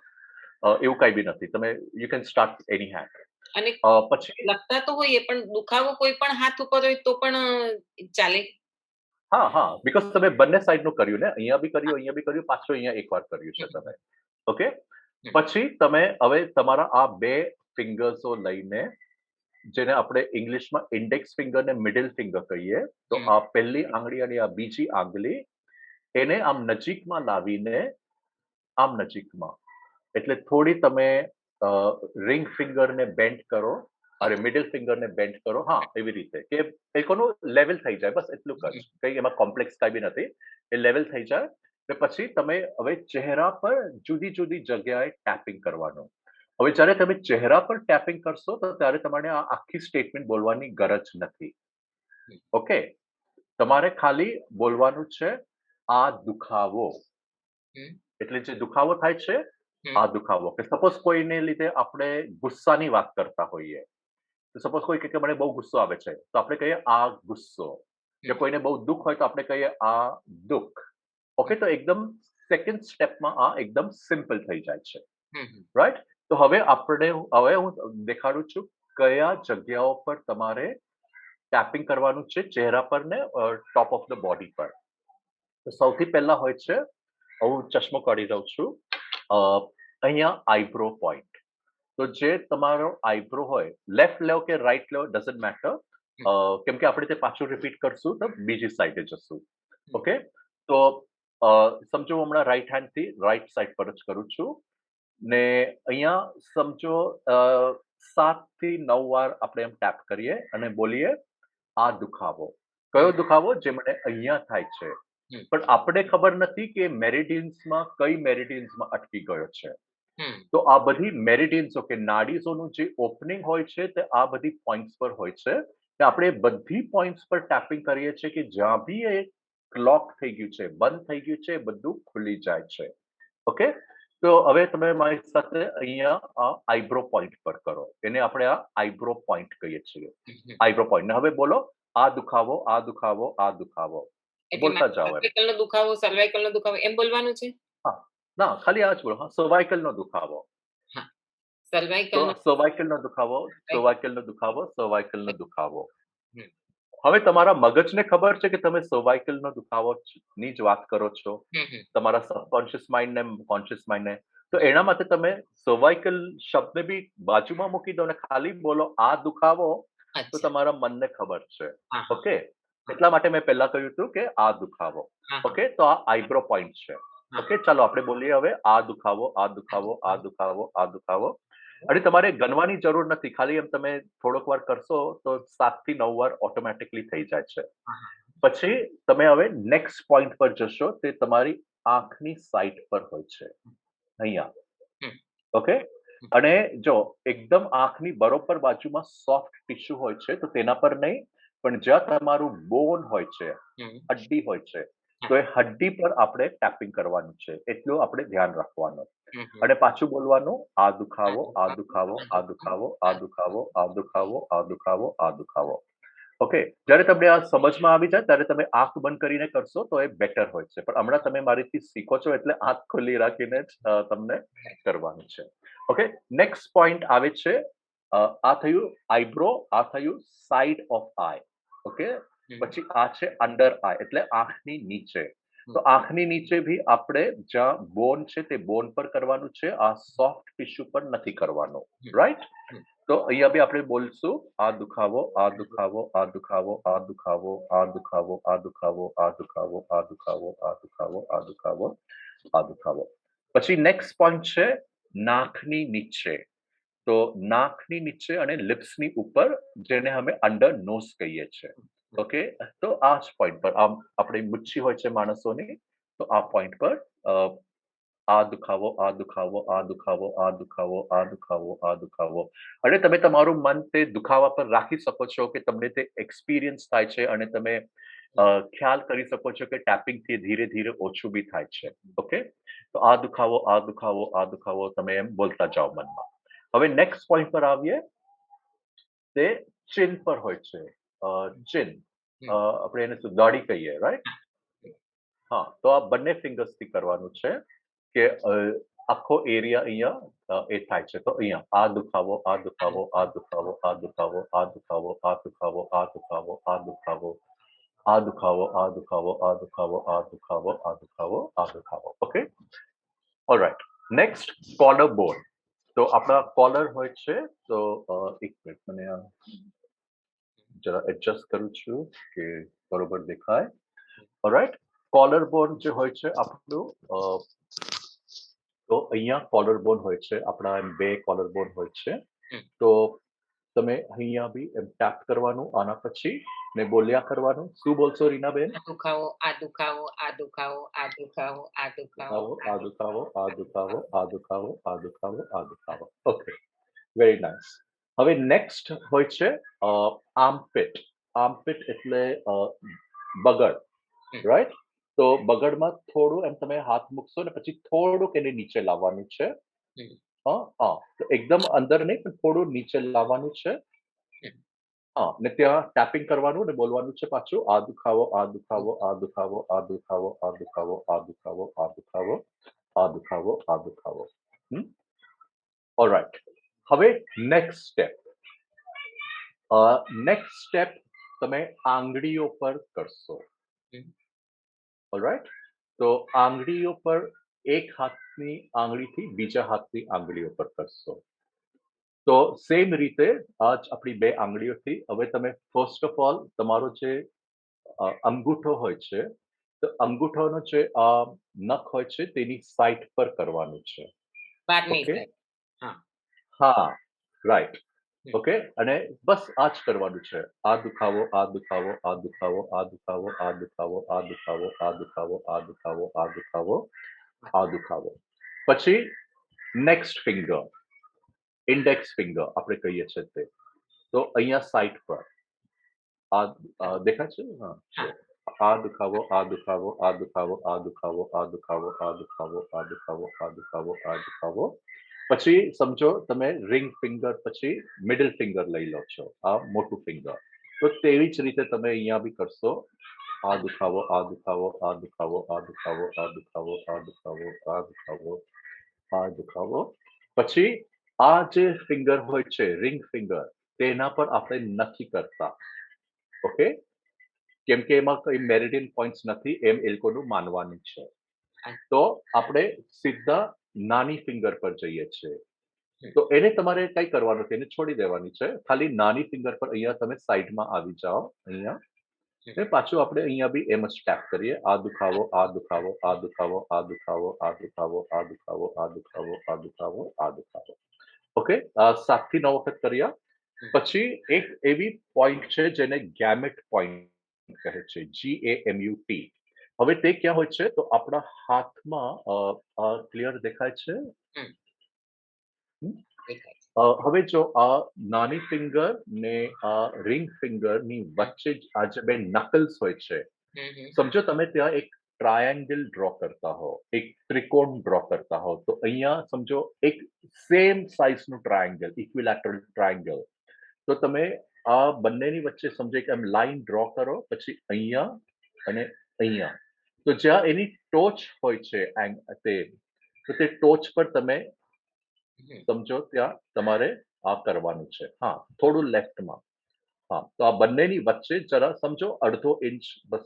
એવું કંઈ બી નથી. તમે you can start any hand. અને પછી લખતા તો હોઈએ પણ દુખાવો કોઈ પણ હાથ ઉપર હોય તો પણ ચાલે. હા હા બીકોઝ તમે બંને સાઈડનું કર્યું ને, અહીંયા બી કર્યું, અહીંયા બી કર્યું, પાછું અહીંયા એકવાર કર્યું છે તમે. ઓકે, હમ. પછી તમે હવે તમારા આ બે ફિંગર્સો લઈને, જેને આપણે ઇંગ્લિશમાં ઇન્ડેક્સ ફિંગર ને મિડલ ફિંગર કહીએ, તો હમ. આ પહેલી આંગળી અને આ બીજી આંગળી એને આમ નજીકમાં લાવીને, આમ નજીકમાં, એટલે થોડી તમે રિંગ ફિંગરને બેન્ડ કરો, અરે મિડલ ફિંગરને બેન્ડ કરો, હા એવી રીતે કે એ કોનું લેવલ થઈ જાય, બસ એટલું જ, કઈ એમાં કોમ્પ્લેક્સ કઈ બી નથી, એ લેવલ થઈ જાય. ને પછી તમે હવે ચહેરા પર જુદી જુદી જગ્યાએ ટેપિંગ કરવાનું. હવે જ્યારે તમે ચહેરા પર ટેપિંગ કરશો તો ત્યારે તમારે આ આખી સ્ટેટમેન્ટ બોલવાની ગરજ નથી. ઓકે, તમારે ખાલી બોલવાનું છે આ દુખાવો, હમ. એટલે જે દુખાવો થાય છે હમ. આ દુખાવો. કે સપોઝ કોઈને લીધે આપણે ગુસ્સાની વાત કરતા હોઈએ, તો સપોઝ કોઈ કહે કે મને બહુ ગુસ્સો આવે છે, તો આપણે કહીએ આ ગુસ્સો. કે કોઈને બહુ દુઃખ હોય તો આપણે કહીએ આ દુઃખ. ઓકે, તો એકદમ સેકન્ડ સ્ટેપમાં આ એકદમ સિમ્પલ થઈ જાય છે. હમ. રાઈટ? તો હવે હું દેખાડું છું કયા જગ્યાઓ પર તમારે ટેપિંગ કરવાનું છે ચહેરા પર ને ટોપ ઓફ ધ બોડી પર. તો સૌથી પહેલા હોય છે, હું ચશ્મો કાઢી દઉં છું, અહીંયા આઈબ્રો પોઈન્ટ. તો જે તમારો આઈબ્રો હોય, લેફ્ટ લો કે રાઈટ લો ડઝન્ટ મેટર, કેમ કે આપણે તે પાછું રિપીટ કરશું તો બીજી સાઈડે જશું. ઓકે, તો સમજો હું હમણાં રાઈટ હેન્ડથી રાઈટ સાઈડ પર જ કરું છું, ને અહીંયા સમજો 7 થી 9 વાર આપણે એમ ટેપ કરીએ અને બોલીએ આ દુખાવો. કયો દુખાવો? જે મને અહીંયા થાય છે. પણ આપણે ખબર નથી કે મેરિડિયન્સમાં કઈ મેરિડિયન્સમાં અટકી ગયો છે. તો આ બધી મેરિડિયન્સો કે નાડીઓનું જે ઓપનિંગ હોય છે તે આ બધી પોઈન્ટ્સ પર હોય છે. કે આપણે બધી પોઈન્ટ્સ પર ટેપિંગ કરીએ છીએ કે જ્યાં બી એ ક્લોક થઈ ગયું છે, બંધ થઈ ગયું છે, બધું ખુલી જાય છે. ઓકે, તો હવે તમે મારી સાથે અહીંયા આ આઈબ્રો પોઈન્ટ પર કરો, એને આપણે આ આઈબ્રો પોઈન્ટ કહીએ છીએ. Eyebrow point. હવે બોલો આ દુખાવો, આ દુખાવો, આ દુખાવો. એટલે બોલતા મારે જાઓ એમ. સર્વાઇકલનો દુખાવો, સર્વાઇકલનો દુખાવો એમ બોલવાનું છે? હા, ના ખાલી આ જ બોલો, હા, સર્વાઇકલનો દુખાવો. હા, તો સર્વાઇકલનો. સર્વાઇકલનો દુખાવો, સર્વાઇકલનો દુખાવો, સર્વાઇકલનો દુખાવો. હમ. હવે તમારા મગજને ખબર છે કે તમે સર્વાઇકલનો દુખાવો ની જ વાત કરો છો, હમ. તમારા સબકોન્શિયસ માઇન્ડ ને કોન્શિયસ માઇન્ડ ને. તો એના માટે તમે સર્વાઇકલ શબ્દ બી બાજુમાં મૂકી દો ને ખાલી બોલો આ દુખાવો, તો અચ્છા. તમારા મનને ખબર છે. હા હા. ઓકે, એટલા માટે મેં પહેલા કહ્યું હતું કે આ દુખાવો. હા હા. ઓકે, તો આ આઈબ્રો પોઈન્ટ છે. હા. ઓકે, ચાલો આપણે બોલીએ હવે આ દુખાવો, આ દુખાવો, આ દુખાવો, આ દુખાવો. અને તમારે ગણવાની જરૂર નથી, ખાલી એમ તમે થોડોક વાર કરશો તો 7 થી 9 વાર ઓટોમેટિકલી થઈ જાય છે. હા હા. પછી તમે હવે નેક્સ્ટ પોઈન્ટ પર જશો, તે તમારી આંખની સાઈડ પર હોય છે, અહીંયા. હમ. ઓકે, અને જો એકદમ આંખની બરોબર બાજુમાં સોફ્ટ ટિશ્યુ હોય છે, તો તેના પર નહીં, પણ જ્યાં તમારું બોન હોય છે, હમ. હડ્ડી હોય છે, હા. તો એ હડ્ડી પર આપણે ટેપિંગ કરવાનું છે, એટલું આપણે ધ્યાન રાખવાનું. હમ. હમ. અને પાછું બોલવાનું આ દુખાવો, આ દુખાવો, આ દુખાવો, આ દુખાવો, આ દુખાવો, આ દુખાવો, આ દુખાવો. ઓકે, જ્યારે તમને આ સમજમાં આવી જાય ત્યારે તમે આંખ બંધ કરીને કરશો તો એ બેટર હોય છે, પણ હમણાં તમે મારીથી શીખો છો એટલે આંખ ખુલ્લી રાખીને જ તમને કરવાનું છે. ઓકે, નેક્સ્ટ પોઈન્ટ આવે છે, આ થયું આઈબ્રો, આ થયું સાઈડ ઓફ આઈ. ઓકે, પછી આ છે અંડર આઈ, એટલે આંખની નીચે. તો આંખની નીચે ભી આપણે જ્યાં બોન છે તે બોન પર કરવાનું છે, આ સોફ્ટ ટિશ્યુ પર નથી કરવાનું. રાઈટ? તો અહીંયા બી આપણે બોલશું આ દુખાવો, આ દુખાવો, આ દુખાવો, આ દુખાવો, આ દુખાવો, આ દુખાવો, આ દુખાવો, આ દુખાવો, આ દુખાવો, આ દુખાવો, આ દુખાવો. પછી નેક્સ્ટ પોઈન્ટ છે નાકની નીચે. તો નાકની નીચે અને લિપ્સની ઉપર, જેને અમે અંડર નોઝ કહીએ છીએ. ઓકે, તો આ જ પોઈન્ટ પર આમ આપણી મુચ્છી હોય છે માણસોની, તો આ પોઈન્ટ પર આ દુખાવો, આ દુખાવો, આ દુખાવો, આ દુખાવો, આ દુખાવો, આ દુખાવો. અને તમે તમારું મન તે દુખાવા પર રાખી શકો છો કે તમને તે એક્સપિરિયન્સ થાય છે અને તમે ખ્યાલ કરી શકો છો કે ટેપિંગથી ધીરે ધીરે ઓછું બી થાય છે. ઓકે, તો આ દુખાવો, આ દુખાવો, આ દુખાવો તમે એમ બોલતા જાઓ મનમાં. હવે નેક્સ્ટ પોઈન્ટ પર આવીએ, તે ચિન પર હોય છે. ચિન, આપણે એને શું દાઢી કહીએ, રાઈટ? હા, તો આ બંને ફિંગર્સથી કરવાનું છે કે આખો એરિયા અહીંયા એ થાય છે. તો અહીંયા આ દુખાવો, આ દુખાવો, આ દુખાવો, આ દુખાવો, આ દુખાવો, આ દુખાવો, આ દુખાવો, આ દુખાવો, આ દુખાવો, આ દુખાવો, આ દુખાવો, આ દુખાવો, આ દુખાવો, આ દુખાવો. Okay, alright. નેક્સ્ટ કોલર બોન. તો આપણા કોલર હોય છે, તો એક મિનિટ મને આ જરા એડજસ્ટ કરું છું કે બરોબર દેખાય. ઓલરાઈટ. કોલર બોન જે હોય છે આપણું, તો અહીંયા કોલર બોન હોય છે આપણા, એમ બે કોલર બોન હોય છે. હમ. તો તમે અહીંયા બી એમ ટેપ કરવાનું આના પછી ને બોલ્યા કરવાનું. શું બોલશો રીનાબેન? આ દુખાવો, આ દુખાવો, આ દુખાવો, આ દુખાવો, આ દુખાવો, દુખાવો, આ આ દુખાવો, આ દુખાવો, દુખાવો. આ દુખાવો, આ દુખાવો, આ દુખાવો. Okay, very nice. હવે નેક્સ્ટ હોય છે આર્મપિટ. આર્મપિટ એટલે બગડ, હમ. રાઈટ? તો બગડમાં થોડું એમ તમે હાથ મૂકશો ને પછી થોડુંક એને નીચે લાવવાનું છે. હમ. હા, તો એકદમ અંદર નહીં પણ થોડું નીચે લાવવાનું છે. હમ. હા, ને ત્યાં ટેપિંગ કરવાનું ને બોલવાનું છે પાછું, આ દુખાવો, આ દુખાવો, આ દુખાવો, આ દુખાવો, આ દુખાવો, આ દુખાવો, આ દુખાવો, આ દુખાવો, આ દુખાવો. ઓલરાઈટ. હવે નેક્સ્ટ સ્ટેપ. નેક્સ્ટ સ્ટેપ તમે આંગળીઓ પર કરશો. હમ. ઓલરાઈટ. તો આંગળીઓ પર એક હાથની આંગળીથી બીજા હાથની આંગળીઓ પર કરશો. તો સેમ રીતે આ જ આપણી બે આંગળીઓથી હવે તમે ફર્સ્ટ ઓફ ઓલ તમારો જે અંગૂઠો હોય છે, તો અંગૂઠાનો જે નખ હોય છે તેની સાઈડ પર કરવાનું છે. બહારની ઓકે, સાઈડ. હા. હા, રાઈટ. હમ. ઓકે, અને બસ આ જ કરવાનું છે. આ દુખાવો, આ દુખાવો, આ દુખાવો, આ દુખાવો, આ દુખાવો, આ દુખાવો, આ દુખાવો, આ દુખાવો, આ દુખાવો, આ દુખાવો. પછી નેક્સ્ટ ફિંગર, ઇન્ડેક્સ ફિંગર આપણે કહીએ છીએ તે. તો અહીંયા સાઈડ પર દેખાય છે? હા. હા. આ દુખાવો, આ દુખાવો, આ દુખાવો, આ દુખાવો, આ દુખાવો, આ દુખાવો, આ દુખાવો, આ દુખાવો, આ દુખાવો. પછી સમજો તમે રિંગ ફિંગર પછી મિડલ ફિંગર લઈ લો છો, આ મોટું ફિંગર. તો તેવી જ રીતે તમે અહીંયા બી કરશો. આ દુખાવો, આ દુખાવો, આ દુખાવો, આ દુખાવો, આ દુખાવો, આ દુખાવો, આ દુખાવો, આ દુખાવો. પછી આ જે ફિંગર હોય છે રિંગ ફિંગર, તેના પર આપણે નથી કરતા. ઓકે, કેમ કે એમાં કઈ મેરિડિયન પોઈન્ટ્સ નથી એમ એ લોકોનું માનવાનું છે. તો આપણે સીધા નાની ફિંગર પર જઈએ છીએ. તો એને તમારે કઈ કરવાનું છે, એને છોડી દેવાની છે. ખાલી નાની ફિંગર પર અહીંયા તમે સાઈડમાં આવી જાઓ. અહીંયા ને પાછું આપણે અહીંયા બી એમ જ ટેપ કરીએ. આ દુખાવો, આ દુખાવો, આ દુખાવો, આ દુખાવો, આ દુખાવો, આ દુખાવો, આ દુખાવો, આ દુખાવો, આ દુખાવો. ઓકે, 7 થી 9 વખત કર્યા. પછી એક એવી પોઈન્ટ છે જેને ગેમેટ પોઈન્ટ કહે છે, GAMUT. હવે તે ક્યાં હોય છે? તો આપણા હાથમાં ક્લિયર દેખાય છે? દેખાય છે. હવે જો આ નાની ફિંગર ને આ રિંગ ફિંગર ની વચ્ચે જ આ જે બે નકલ્સ હોય છે, હમ. હમ. સમજો તમે ત્યાં એક ટ્રાયેંગલ ડ્રો કરતા હો, એક ત્રિકોણ ડ્રો કરતા હો, તો અહીંયા સમજો એક સેમ સાઇઝનું ટ્રાયેંગલ, ઇક્વિલેટરલ ટ્રાયેંગલ. તો તમે આ બંનેની વચ્ચે સમજો કે આમ લાઈન ડ્રો કરો, પછી અહીંયા અને અહીંયા. તો જ્યાં એની ટોચ હોય છે તે, તો તે ટોચ પર તમે સમજો ત્યાં તમારે આ કરવાનું છે. હા, થોડું લેફ્ટમાં. હા, તો આ બંનેની વચ્ચે જરા સમજો અડધો ઇંચ, બસ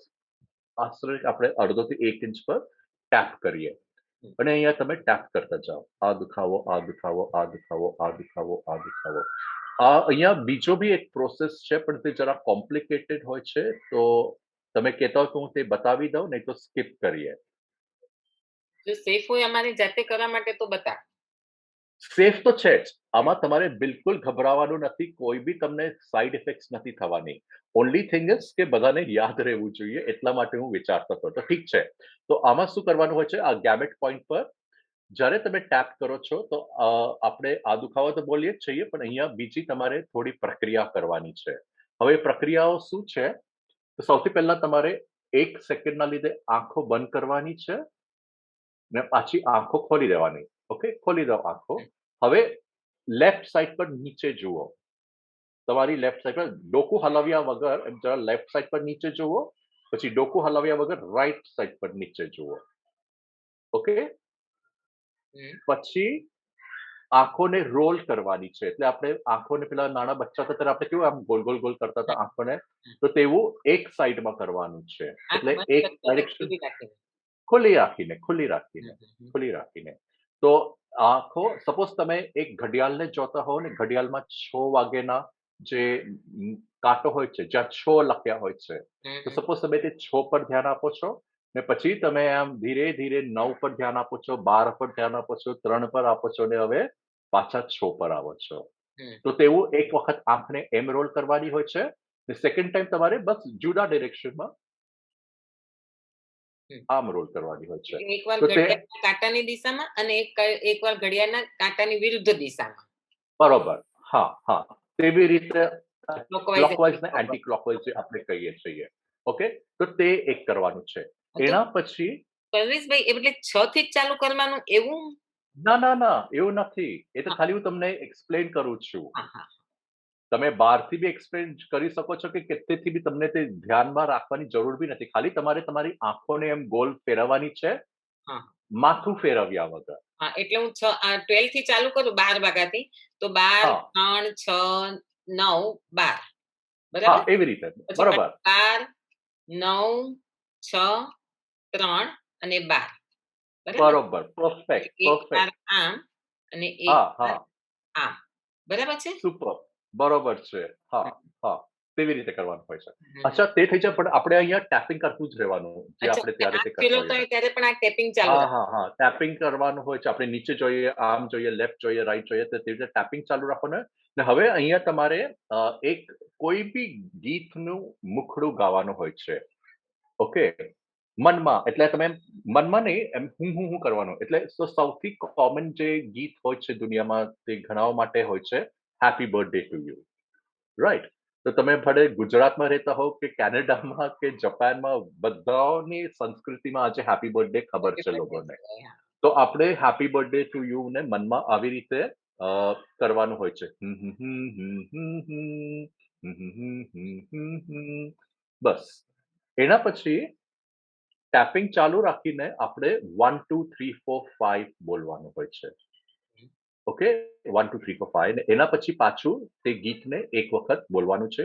આશરે આપણે અડધો થી 1 ઇંચ પર ટેપ કરીએ. અને અહીંયા તમે ટેપ કરતા જાઓ. આ દુખાવો, આ દુખાવો, આ દુખાવો, આ દુખાવો, આ દુખાવો. અહીંયા બીજો બી એક પ્રોસેસ છે પણ તે જરા કોમ્પ્લિકેટેડ હોય છે. તો તમે કહેતા હો તો હું તે બતાવી દઉં, નહીં તો સ્કીપ કરીએ. જો સેફ હોય અમારી જાતે કરવા માટે તો બતા. સેફ તો છે જ. આમાં તમારે બિલકુલ ગભરાવાનું નથી. કોઈ બી તમને સાઈડ ઇફેક્ટ્સ નથી થવાની. ઓનલી થિંગ ઇઝ કે બધાને યાદ રહેવું જોઈએ, એટલા માટે હું વિચારતો હતો. તો ઠીક છે. તો આમાં શું કરવાનું હોય છે, આ ગેમેટ પોઈન્ટ પર જ્યારે તમે ટેપ કરો છો, તો આપણે આ દુખાવો તો બોલીએ જ છીએ, પણ અહીંયા બીજી તમારે થોડી પ્રક્રિયા કરવાની છે. હવે પ્રક્રિયાઓ શું છે? તો સૌથી પહેલા તમારે 1 સેકન્ડના લીધે આંખો બંધ કરવાની છે ને પાછી આંખો ખોલી દેવાની. ઓકે, ખોલી દો આંખો. હવે લેફ્ટ સાઈડ પર નીચે જુઓ. તમારી લેફ્ટ સાઈડ પર ડોકું હલાવ્યા વગર એમ જરા લેફ્ટ સાઈડ પર નીચે જુઓ, પછી ડોકું હલાવ્યા વગર રાઈટ સાઈડ પર નીચે જુઓ. ઓકે, હમ. પછી આંખોને રોલ કરવાની છે. એટલે આપણે આંખોને પેલા નાના બચ્ચા હતા ત્યારે આપણે કેવું આમ ગોલ, ગોલ, ગોલ કરતા હતા આંખોને, તો તેવું એક સાઈડમાં કરવાનું છે. આંખ એટલે બંધ એક કરીને કે ડાયરેક્શન ખુલ્લી રાખીને? ખુલ્લી રાખીને, ખુલ્લી રાખીને, હમ, હમ, ખુલ્લી રાખીને. તો આંખો સપોઝ તમે એક ઘડિયાળને જોતા હોવ ને ઘડિયાળમાં 6 વાગેના જે કાંટો હોય છે, જ્યાં 6 લખ્યા હોય છે. હમ, તો હમ. સપોઝ તમે તે 6 પર ધ્યાન આપો છો ને પછી તમે આમ ધીરે ધીરે 9 પર ધ્યાન આપો છો, 12 પર ધ્યાન આપો છો, 3 પર આપો છો ને હવે પાછા 6 પર આવો છો. હમ. તો તેવું એક વખત આંખને એમ રોલ કરવાની હોય છે ને સેકન્ડ ટાઈમ તમારે બસ જુદા ડિરેક્શનમાં હમ. આમ રોલ કરવાની હોય છે. એટલે એકવાર તો તે ઘડિયાળના કાંટાની દિશામાં અને એકવાર ઘડિયાળના કાંટાની વિરુદ્ધ દિશામાં. બરોબર. હા, હા. તેવી રીતે ક્લોકવાઇઝ ક્લોકવાઇઝ ને એન્ટી ક્લોકવાઇઝ જે આપણે કહીએ છીએ. ઓકે? તો તે એક કરવાનું છે. તો એના પછી પરેશભાઈ એટલે 6 થી જ ચાલુ કરવાનું એવું? ના, ના, ના, એવું નથી. એ તો ખાલી હું તમને એક્સપ્લેન કરું છું. હા, હા. તમે બહારથી બી એક્સપ્લેન કરી શકો છો કે કેતેથી બી તમને તે ધ્યાનમાં રાખવાની જરૂર બી નથી. ખાલી તમારે તમારી આંખોને એમ ગોલ ફેરવવાની છે, હા, માથું ફેરવ્યા વગર. હા. એટલે હું 12 થી ચાલુ કરું 12 વાગ્યાથી તો 12, હા, 3, 6, 9, 12 હા, બરાબર? એવી રીતે. પછી બરોબર. પાછું 12, 9, 6, 3 અને 12 બરાબર? બરોબર. પરફેક્ટ, એટલે એક વાર પરફેક્ટ. આમ અને એક હા, વાર હા. આમ. બરાબર છે? સુપર. બરોબર છે. હમ, હા, હા. તેવી રીતે કરવાનું હોય છે. હમ. અચ્છા તે થઈ જાય પણ આપણે અહીંયા ટેપિંગ કરતું જ રહેવાનું, જે અચ્છા, આપણે એટલે ત્યારે તે હાથ કરતા ફેરવતા હોઈએ. હોય ત્યારે પણ આ ટેપિંગ ચાલુ હા, રાખે. હા, હા. ટેપિંગ કરવાનું હોય છે. આપણે નીચે જોઈએ, આમ જોઈએ, લેફ્ટ જોઈએ, રાઈટ જોઈએ, તો તેવી રીતે ટેપિંગ ચાલુ રાખવાનું. ને હવે અહીંયા તમારે એક કોઈ બી ગીતનું મુખડું ગાવાનું હોય છે. ઓકે? મનમાં. એટલે તમે મનમાં નહીં, એમ હું કરવાનું. એટલે સૌથી કોમન જે ગીત હોય છે દુનિયામાં, તે ઘણાઓ માટે હોય છે, happy birthday to you. Right? તો તમે ભલે ગુજરાતમાં રહેતા હોવ કે કેનેડામાં કે જાપાનમાં, બધાની સંસ્કૃતિમાં આજે હેપી બર્થડે ખબર હેપી છે બર્થડે લોકોને. છે. હા. તો આપણે હેપી બર્થડે ટુ યુ ને મનમાં આવી રીતે અ, કરવાનું હોય છે. બસ. એના પછી ટેપિંગ ચાલુ રાખીને આપણે 1, 2, 3, 4, 5 બોલવાનું હોય છે. ઓકે? 1, 2, 3, 4, 5 ને એના પછી પાછું તે ગીતને એક વખત બોલવાનું છે.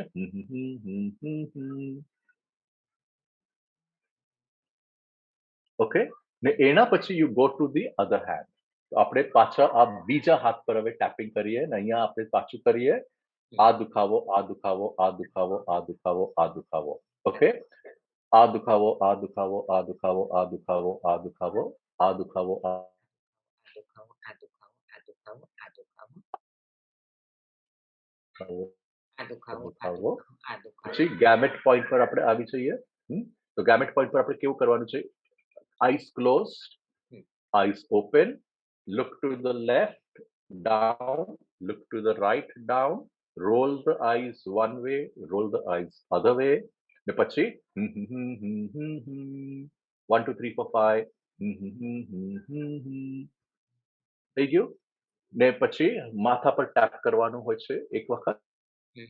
ઓકે? ને એના પછી you go to the other hand. તો આપણે પાછા આ બીજા હાથ પર હવે ટેપિંગ કરીએ ને અહીંયા આપણે પાછું કરીએ. આ દુખાવો, આ દુખાવો, આ દુખાવો, આ દુખાવો, આ દુખાવો. ઓકે? આ દુખાવો, આ દુખાવો, આ દુખાવો, આ દુખાવો, આ દુખાવો, આ દુખાવો, આ આ દુખાવો, આ દુખાવો, આ દુખાવો, આ દુખાવો, દુખાવો, આ આ દુખાવો, આ દુખાવો. દુખાવો, આ દુખાવો. પછી ગેમેટ પોઈન્ટ પર આપણે આવી જઈએ. તો ગેમેટ પોઈન્ટ પર આપણે કેવું કરવાનું છે? Eyes close, hmm. eyes open, look to the left, down, look to the right, down, roll the eyes one way, roll the eyes other way. ને પછી 1, 2, 3, 4, 5 થઈ ગયું. ને પછી માથા પર ટેપ કરવાનું હોય છે એક વખત. હમ,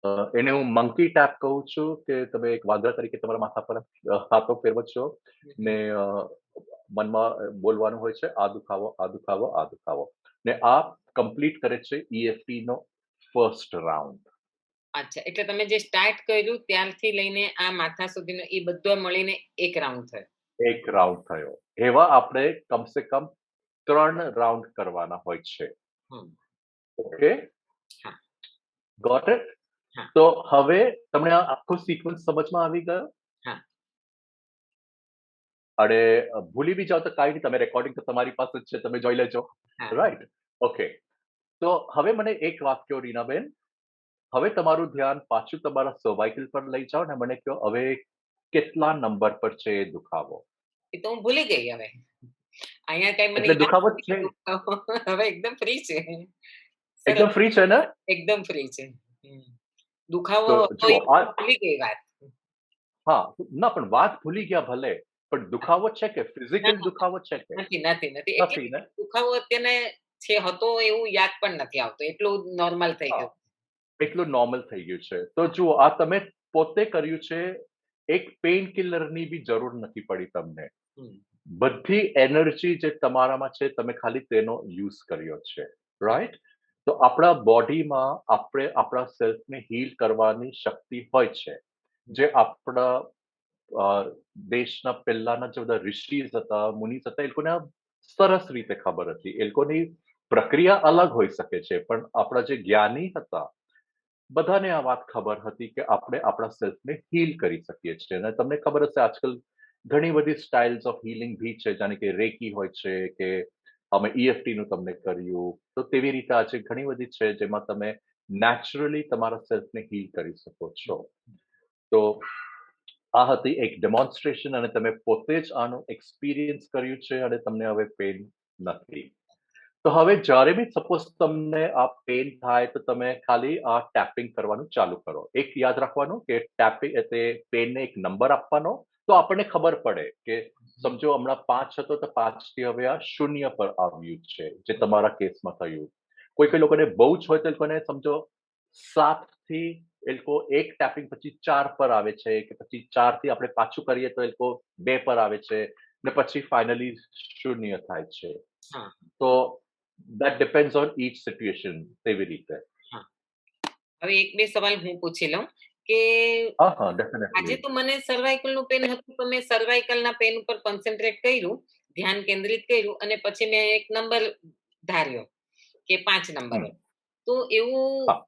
હમ, એને હું મંકી ટેપ કહું છું કે તમે એક વાંદરા તરીકે તમારા માથા પર હાથો ફેરવો છો હમ. ને મનમાં બોલવાનું હોય છે આ દુખાવો, આ દુખાવો, આ દુખાવો. ને આ કમ્પ્લીટ કરે છે EFT નો ફર્સ્ટ રાઉન્ડ. અચ્છા, એટલે તમે જે સ્ટાર્ટ કર્યું ત્યારથી લઈને આ માથા સુધીનો એ બધો મળીને એક રાઉન્ડ થયો. એક રાઉન્ડ થયો. એવા આપણે કમસે કમ 3 રાઉન્ડ કરવાના હોય છે. હમ. ઓકે? હા, ગોટ ઇટ? હા, તો હવે તમને આ આખો સિક્વન્સ સમજમાં આવી ગયો? હા. અને ભૂલી બી જાઓ તો કાંઈ નહીં, તમે રેકોર્ડિંગ તો તમારી પાસે જ છે, તમે જોઈ લેજો. હા. રાઈટ? ઓકે. તો હવે મને એક વાત કહો રીનાબેન, હવે તમારું ધ્યાન પાછું તમારા સર્વાઇકલ પર લઈ જાઓ ને મને કહો હવે કેટલા નંબર પર છે એ દુખાવો? એ તો હું ભૂલી ગઈ હવે. અહીંયા કઈ મને એટલે યાદ દુખાવો જ નથી છે, કે દુખાવો. હવે એકદમ ફ્રી છે. સરસ, એકદમ ફ્રી છે ને? એકદમ ફ્રી છે. હમ. દુખાવો તો હતો જુઓ એ આ હું ભૂલી ગઈ વાત. હા, ના પણ વાત ભૂલી ગયા ભલે, પણ દુખાવો છે કે ના, ફિઝિકલ ના, દુખાવો છે કે? નથી, નથી, નથી. એટલે નથી ને? દુખાવો અત્યારે છે હતો એવું યાદ પણ નથી આવતું. એટલું નોર્મલ થઈ હા, ગયું. એટલું નોર્મલ થઈ ગયું છે. તો જુઓ આ તમે પોતે કર્યું છે, એક પેઇન કિલરની બી જરૂર નથી પડી તમને. હમ. બધી એનર્જી જે તમારામાં છે તમે ખાલી તેનો યુઝ કર્યો છે, રાઈટ? તો આપણા બોડીમાં આપણે આપણા સેલ્ફને હીલ કરવાની શક્તિ હોય છે, જે આપણા દેશના પહેલાના જે બધા ઋષિઝ હતા, મુનિસ હતા, એ લોકોને આ સરસ રીતે ખબર હતી. એ લોકોની પ્રક્રિયા અલગ હોઈ શકે છે, પણ આપણા જે જ્ઞાની હતા, બધાને આ વાત ખબર હતી કે આપણે આપણા સેલ્ફને હીલ કરી શકીએ છીએ. અને તમને ખબર હશે આજકાલ ઘણી બધી સ્ટાઇલ્સ ઓફ હીલિંગ બી છે, જાણે કે રેકી હોય છે કે અમે EFT નું તમને કર્યું. તો તેવી રીતે આજે ઘણી બધી છે જેમાં તમે નેચરલી તમારા સેલ્ફને હીલ કરી શકો છો. તો આ હતી એક ડેમોન્સ્ટ્રેશન અને તમે પોતે જ આનું એક્સપિરિયન્સ કર્યું છે અને તમને હવે પેન નથી. તો હવે જ્યારે બી સપોઝ તમને આ પેન થાય તો તમે ખાલી આ ટેપિંગ કરવાનું ચાલુ કરો. એક યાદ રાખવાનું કે ટેપિંગ એટલે પેનને એક નંબર આપવાનો, તો આપણને ખબર પડે કે સમજો હમણાં 5 હતો તો 5 થી હવે આ 0 પર આવ્યું છે, જે તમારા કેસમાં થયું. કોઈ લોકોને બહુ જ હોય તો એ લોકોને સમજો 7 થી એ લોકો એક ટેપિંગ પછી 4 પર આવે છે, કે પછી 4 થી આપણે પાછું કરીએ તો એ લોકો 2 પર આવે છે, ને પછી ફાઇનલી 0 થાય છે. હા, તો that depends on each situation તેવી રીતે. હા. હવે એક બે સવાલ હું પૂછી લઉં કે હા, હા, આજે ડેફિનેટલી. તો મને સર્વાઇકલ નું પેન હતું, તો મેં સર્વાઇકલ ના પેન ઉપર કોન્સન્ટ્રેટ કર્યું, ધ્યાન કેન્દ્રિત કર્યું, અને પછી મેં એક નંબર ધાર્યો કે 5 નંબર હમ, હોય. તો એવું હા,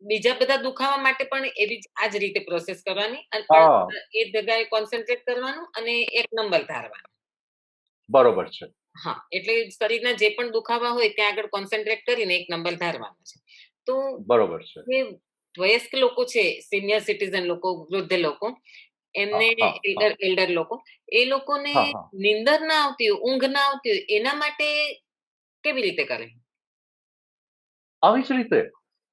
બીજા બધા દુખાવા માટે પણ એવી આ જ રીતે પ્રોસેસ કરવાની, અને હા, પણ એ જગ્યાએ કોન્સન્ટ્રેટ કરવાનું અને એક નંબર ધારવાનો. બરોબર છે. હા, એટલે શરીરના જે પણ દુખાવા હોય ત્યાં આગળ કોન્સન્ટ્રેટ કરીને એક નંબર ધારવાનો છે. તો બરોબર છે. જે વયસ્ક લોકો છે, સિનિયર સિટીઝન લોકો, વૃદ્ધ લોકો, હા, એમને હા, હા, એલ્ડર લોકો, એ લોકોને હા, હા. નીંદર ના આવતી હોય, ઊંઘ ના આવતી હોય, એના માટે કેવી રીતે કરે? આવી જ રીતે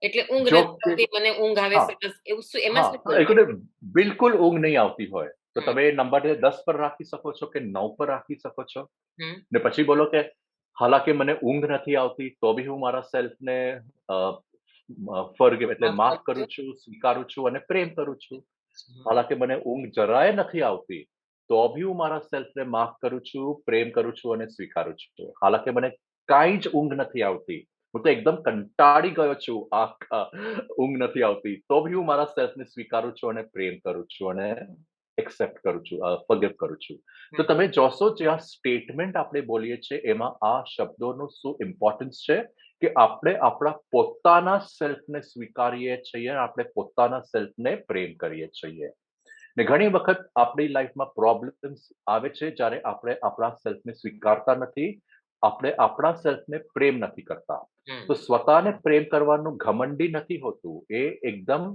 એટલે ઊંઘ જો નથી કે આવતી, મને ઊંઘ આવે હા, સરસ, એવું શું, એમાં હા, શું તો એ કરવાનું? લોકોને બિલકુલ ઊંઘ નહીં આવતી હોય, તો હમ, તમે એ નંબરને 10 પર રાખી શકો છો કે 9 પર રાખી શકો છો. હમ, ને પછી બોલો કે હાલાકી મને ઊંઘ નથી આવતી, તો બી હું મારા સેલ્ફને અ, ફોરગીવ એટલે માફ માફ કરજો. કરું છું, સ્વીકારું છું અને પ્રેમ કરું છું. હમ, હાલાકી મને ઊંઘ જરાય નથી આવતી, તો બી હું મારા સેલ્ફને માફ કરું છું, પ્રેમ કરું છું અને સ્વીકારું છું. હાલાકી મને કાંઈ જ ઊંઘ નથી આવતી, હું તો એકદમ કંટાળી ગયો છું, ઊંઘ નથી આવતી, તો બી હું મારા સેલ્ફને સ્વીકારું છું અને પ્રેમ કરું છું અને એક્સેપ્ટ કરું છું, ફોરગીવ કરું છું. તો હમ, તમે જોશો જે આ સ્ટેટમેન્ટ આપણે બોલીએ છીએ એમાં આ શબ્દોનું શું ઇમ્પોર્ટન્સ છે કે આપણે આપણા પોતાના સેલ્ફને સ્વીકારીએ છીએ અને આપણે પોતાના સેલ્ફને પ્રેમ કરીએ છીએ. ને ઘણી વખત આપણી લાઈફમાં પ્રોબ્લેમ્સ આવે છે જ્યારે આપણે આપણા સેલ્ફને સ્વીકારતા નથી, આપણે આપણા સેલ્ફને પ્રેમ નથી કરતા. હમ. તો સ્વતઃને પ્રેમ કરવાનું ઘમંડી નથી હોતું, એ એકદમ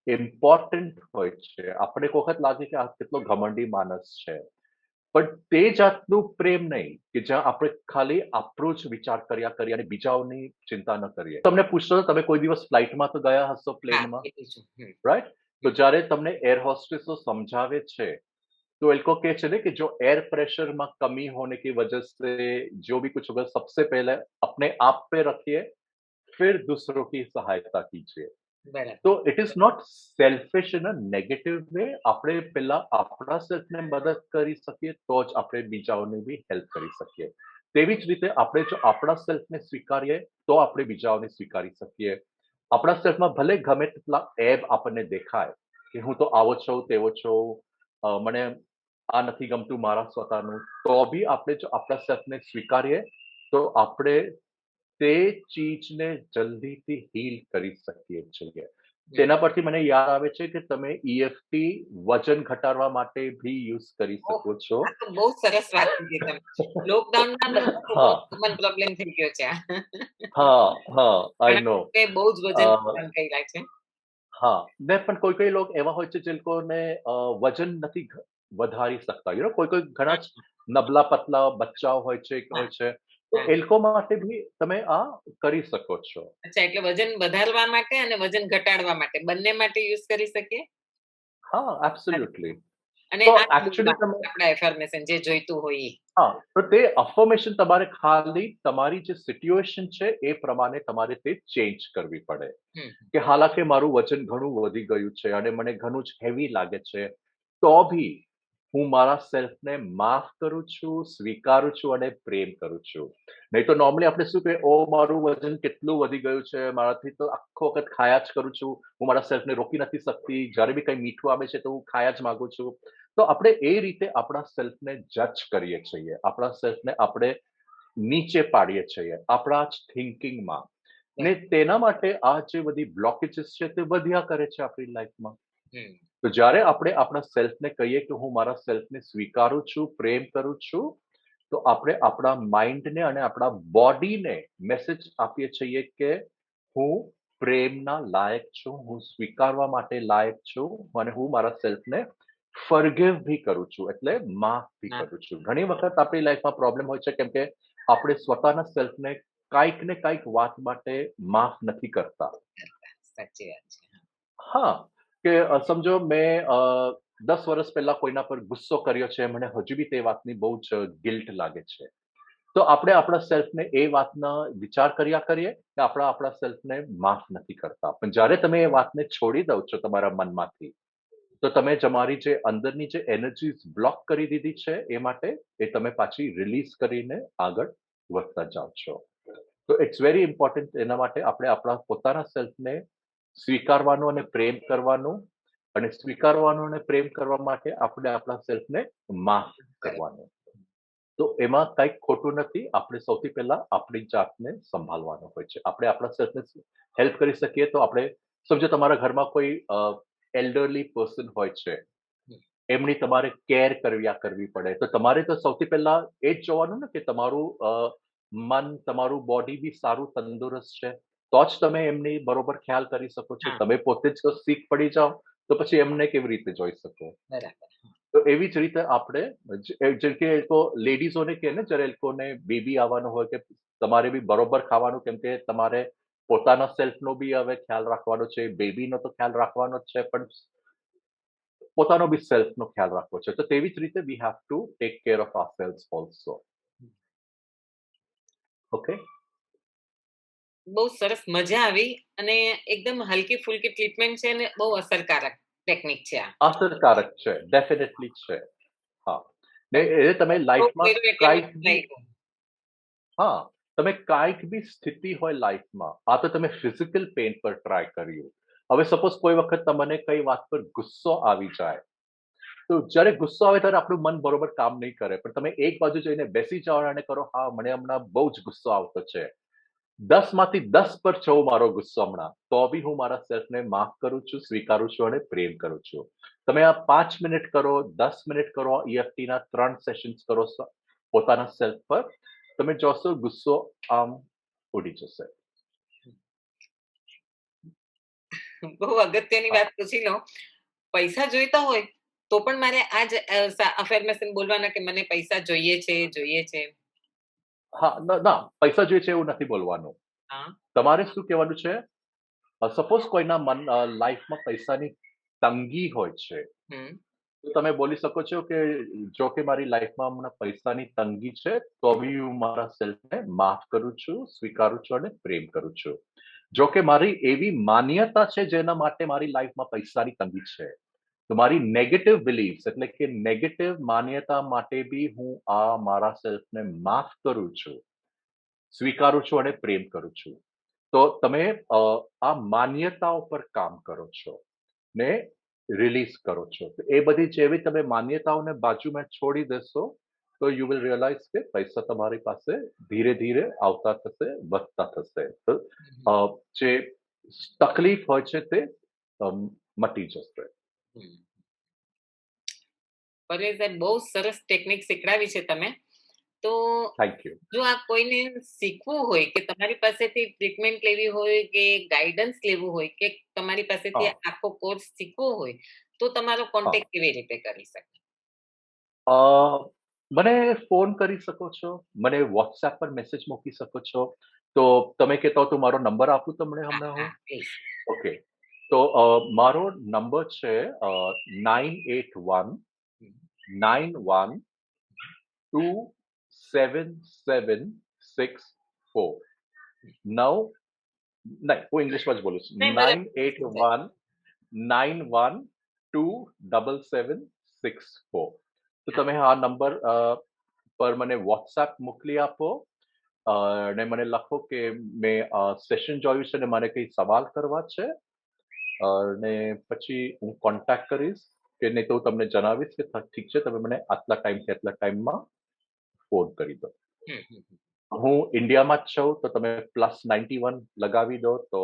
ઇમ્પોર્ટન્ટ હોય છે. આપણે એક વખત લાગે કે આ કેટલો ઘમંડી માણસ છે, પણ તે જાતનું પ્રેમ નહીં કે જ્યાં આપણે ખાલી આપણું જ વિચાર કર્યા કરીએ અને બીજાઓની ચિંતા ન કરીએ. તમને પૂછતો તમે કોઈ દિવસ ફ્લાઇટમાં તો ગયા હશો, હા, પ્લેનમાં, એટલું છું. રાઈટ? તો જ્યારે તમને એર હોસ્ટેસો समझावे છે, तो इनको कहते हैं ना कि जो एयर प्रेशर में कमी होने की वजह से जो भी कुछ होगा सबसे पहले अपने आप पे रखिए, फिर दूसरों की सहायता कीजिए. બરાબર. તો it is not selfish in a negative way. આપણે પહેલા આપણા સેલ્ફને મદદ કરી શકીએ તો જ આપણે બીજાઓને બી હેલ્પ કરી શકીએ. તેવી જ રીતે આપણે જો આપણા સેલ્ફને સ્વીકારીએ તો આપણે બીજાઓને સ્વીકારી શકીએ. આપણા સેલ્ફમાં ભલે ગમે તેટલા એબ આપણને દેખાય કે હું તો આવો છું, તેવો છું, મને આ નથી ગમતું મારા સ્વતઃનું, તો બી આપણે જો આપણા સેલ્ફને સ્વીકારીએ તો આપણે તે ચીજને જલ્દીથી હીલ કરી શકીએ છીએ. હમ. તેના પરથી મને યાદ આવે છે કે તમે EFT વજન ઘટાડવા માટે બી યુઝ કરી ઓહ! શકો છો. આ તો બહુ સરસ વાત કીધી તમે. લોકડાઉનના બધાનો બહુ હા, કોમન પ્રોબ્લેમ થઈ ગયો છે આ. હા, હા, આઈ ઘણા નો. લોકોએ બહુ જ વજન વહેંચણ કર્યા છે. હા, ને પણ કોઈ લોક એવા હોય છે જે લોકોને વજન નથી વધારી શકતા. કોઈ ઘણા હા, જ નબળા પતલા બચ્ચાઓ હા, હોય છે. તો હા. એ લોકો માટે બી તમે આ કરી શકો છો. અચ્છા, એટલે વજન વધારવા માટે અને વજન ઘટાડવા માટે બંને માટે યુઝ કરી શકીએ? હા, અરે એબ્સોલ્યુટલી. વાહ! અને તો આ એકચ્યુઅલી મૂડમાં તમે આપણા એફર્મેશન જે જોઈતું હોય એ. હા, તો તે અફર્મેશન તમારે ખાલી તમારી જે સિચ્યુએશન છે એ પ્રમાણે તમારે તે ચેન્જ કરવી પડે. હમ, કે હાલાકી મારું વજન ઘણું વધી ગયું છે અને મને ઘણું જ હેવી લાગે છે, તો બી હું મારા સેલ્ફને માફ કરું છું, સ્વીકારું છું અને પ્રેમ કરું છું. નહીં તો નોર્મલી આપણે શું કહીએ, "ઓહ! મારું વજન કેટલું વધી ગયું છે. મારાથી તો આખો વખત ખાયા જ કરું છું. હું મારા સેલ્ફને રોકી નથી શકતી. જ્યારે બી કંઈ મીઠું આવે છે તો હું ખાયા જ માંગુ છું." તો આપણે એ રીતે આપણા સેલ્ફને જજ કરીએ છીએ. આપણા સેલ્ફને આપણે નીચે પાડીએ છીએ, આપણા જ થિંકિંગમાં. ને બરાબર. તેના માટે આ જે બધી બ્લોકેજીસ છે તે વધ્યા કરે છે આપણી લાઈફમાં. હમ. તો જ્યારે આપણે આપણા સેલ્ફને કહીએ કે હું મારા સેલ્ફને સ્વીકારું છું, પ્રેમ કરું છું, તો આપણે આપણા માઇન્ડને અને આપણા બોડીને મેસેજ આપીએ છીએ કે હું પ્રેમના લાયક છું, હું સ્વીકારવા માટે લાયક છું અને હું મારા સેલ્ફને ફોરગિવ ભી કરું છું, એટલે માફ ભી ના, કરું છું. ઘણી વખત આપણી લાઈફમાં પ્રોબ્લેમ હોય છે કેમ કે આપણે સ્વતઃના સેલ્ફને કાંઈક ને કાંઈક વાત માટે માફ નથી કરતા. સાચી વાત છે. હા, કે સમજો મેં 10 વર્ષ પહેલા કોઈના પર ગુસ્સો કર્યો છે, મને હજુ બી તે વાતની બહુ જ ગિલ્ટ લાગે છે. તો આપણે આપણા સેલ્ફને એ વાતના વિચાર કર્યા કરીએ કે આપણા આપણા સેલ્ફને માફ નથી કરતા. પણ જ્યારે તમે એ વાતને છોડી દો છો તમારા મનમાંથી, તો તમે તમારી જે અંદરની જે એનર્જીસ બ્લોક કરી દીધી છે એ માટે એ તમે પાછી રિલીઝ કરીને આગળ વધતા જાઓ છો. તો ઇટ્સ વેરી ઇમ્પોર્ટન્ટ એના માટે આપણે આપણા પોતાના સેલ્ફને સ્વીકારવાનું અને પ્રેમ કરવાનું અને સ્વીકારવાનું અને પ્રેમ કરવા માટે આપણે આપણા સેલ્ફને માફ કરે. કરવાનું. તો એમાં કંઈક ખોટું નથી. આપણે સૌથી પહેલા આપણી જાતને સંભાળવાનું હોય છે. આપણે આપણા સેલ્ફને હેલ્પ કરી શકીએ તો આપણે સમજો તમારા ઘરમાં કોઈ એલ્ડરલી પર્સન હોય છે. હમ. એમની તમારે કેર કરવી પડે. તો તમારે તો સૌથી પહેલા એ જ જોવાનું ને કે તમારું મન, તમારું બોડી બી સારું તંદુરસ્ત છે. તો જ તમે એમની બરોબર ખ્યાલ કરી શકો છો. હા, તમે પોતે જ સીક પડી જાઓ, તો પછી એમને કેવી રીતે જોઈ શકો? બરાબર. તો એવી જ રીતે આપણે જેમ કે એ લોકો લેડીઝોને કહે ને જ્યારે એ લોકોને બેબી આવવાનું હોય કે તમારે બી બરોબર ખાવાનું કેમ કે તમારે પોતાના સેલ્ફનો બી હવે ખ્યાલ રાખવાનો છે, બેબીનો તો ખ્યાલ રાખવાનો જ છે, પણ પોતાનો બી સેલ્ફનો ખ્યાલ રાખવો છે. તો તેવી જ રીતે we have to take care of ourselves also. Okay? બહુ સરસ, મજા આવી. અને એકદમ હલકી ફુલકી ટ્રીટમેન્ટ છે ને બહુ અસરકારક ટેકનિક છે આ. અસરકારક છે. ડેફિનેટલી છે. હા. ને તમે એ તમે બહુ લાઈફમાં કર્યું એટલે કાંઈક મજા બી આવી. હા, તમે કાંઈક બી સ્થિતિ હોય લાઈફમાં, આ તો તમે ફિઝિકલ પેઇન પર ટ્રાય કર્યું. હવે સપોઝ કોઈ વખત તમને કઈ વાત પર ગુસ્સો આવી જાય, તો જ્યારે ગુસ્સો આવે ત્યારે આપણું મન બરોબર કામ નહીં કરે. પણ તમે એક બાજુ જઈને બેસી જાઓ અને કરો, "હા, મને હમણાં બહુ જ ગુસ્સો આવતો છે." 10 માંથી 10 પર છે મારો ગુસ્સો હમણાં, તો બી હું મારા સેલ્ફને માફ કરું છું, સ્વીકારું છું અને પ્રેમ કરું છું. તમે આ 5 મિનિટ કરો, 10 મિનિટ કરો, EFTના 3 સેશન્સ કરો પોતાના સેલ્ફ પર, તમે જોશો ગુસ્સો આમ ઉડી જશે. બહુ અગત્યની હા, વાત પૂછી લઉં. પૈસા જોઈતા હોય તો પણ મારે આ જ અફર્મેશન બોલવાના કે મને પૈસા જોઈએ છે, જોઈએ છે? હા, ના, પૈસા જોઈએ છે એવું નથી બોલવાનું. હા. તમારે શું કહેવાનું છે, સપોઝ કોઈના લાઈફમાં પૈસાની તંગી હોય છે, હમ. તો તમે બોલી શકો છો કે જો કે મારી લાઈફમાં હમણાં પૈસાની તંગી છે, તો બી હું મારા સેલ્ફને માફ કરું છું, સ્વીકારું છું અને પ્રેમ કરું છું. જો કે મારી એવી માન્યતા છે જેના માટે મારી લાઈફમાં પૈસાની તંગી છે. તો મારી નેગેટિવ બિલીફ્સ એટલે કે નેગેટિવ માન્યતા માટે બી હું આ મારા સેલ્ફને માફ કરું છું, સ્વીકારું છું અને પ્રેમ કરું છું. તો તમે આ માન્યતાઓ પર કામ કરો છો ને રિલીઝ કરો છો. તો એ બધી જેવી તમે માન્યતાઓને બાજુમાં છોડી દેશો, તો યુ વિલ રિયલાઇઝ કે પૈસા તમારી પાસે ધીરે ધીરે આવતા થશે, વધતા થશે. તો હમ. અ, જે તકલીફ હોય છે તે અમ, મટી જશે. હમ. પરવેઝ સાહેબ, બહુ સરસ ટેકનિક શીખડાવી છે તમે. તો થેન્ક યુ. જો આ કોઈને શીખવું હોય કે તમારી પાસેથી ટ્રીટમેન્ટ લેવી હોય કે ગાઈડન્સ લેવું હોય કે તમારી પાસેથી હા, આખો કોર્સ શીખવો હોય, તો તમારો હા. કોન્ટેક્ટ કેવી રીતે કરી શકે? અ, મને ફોન કરી શકો છો, મને WhatsApp પર મેસેજ મોકલી શકો છો. તો તમે કહેતા હો તો મારો નંબર આપું તમને હા, હમણાં હું? હા, પ્લીઝ. ઓકે. તો મારો નંબર છે 981 912776 4. 9 નહીં, હું ઇંગ્લિશમાં જ બોલું છું. નહીં, નાઇન બરાબર એટ છે. વન 912776 4. તો તમે આ નંબર પર મને WhatsApp મોકલી આપો અને મને લખો કે મેં સેશન જોયું છે અને મારે કંઈ સવાલ કરવા છે અને પછી હું કોન્ટેક્ટ કરીશ કે નહીં તો હું તમને જણાવીશ કે ઠીક છે તમે મને આટલા ટાઈમથી આટલા ટાઈમમાં ફોન કરી દો. હમ, હમ, હમ. હું ઇન્ડિયામાં જ છું તો તમે +91 લગાવી દો તો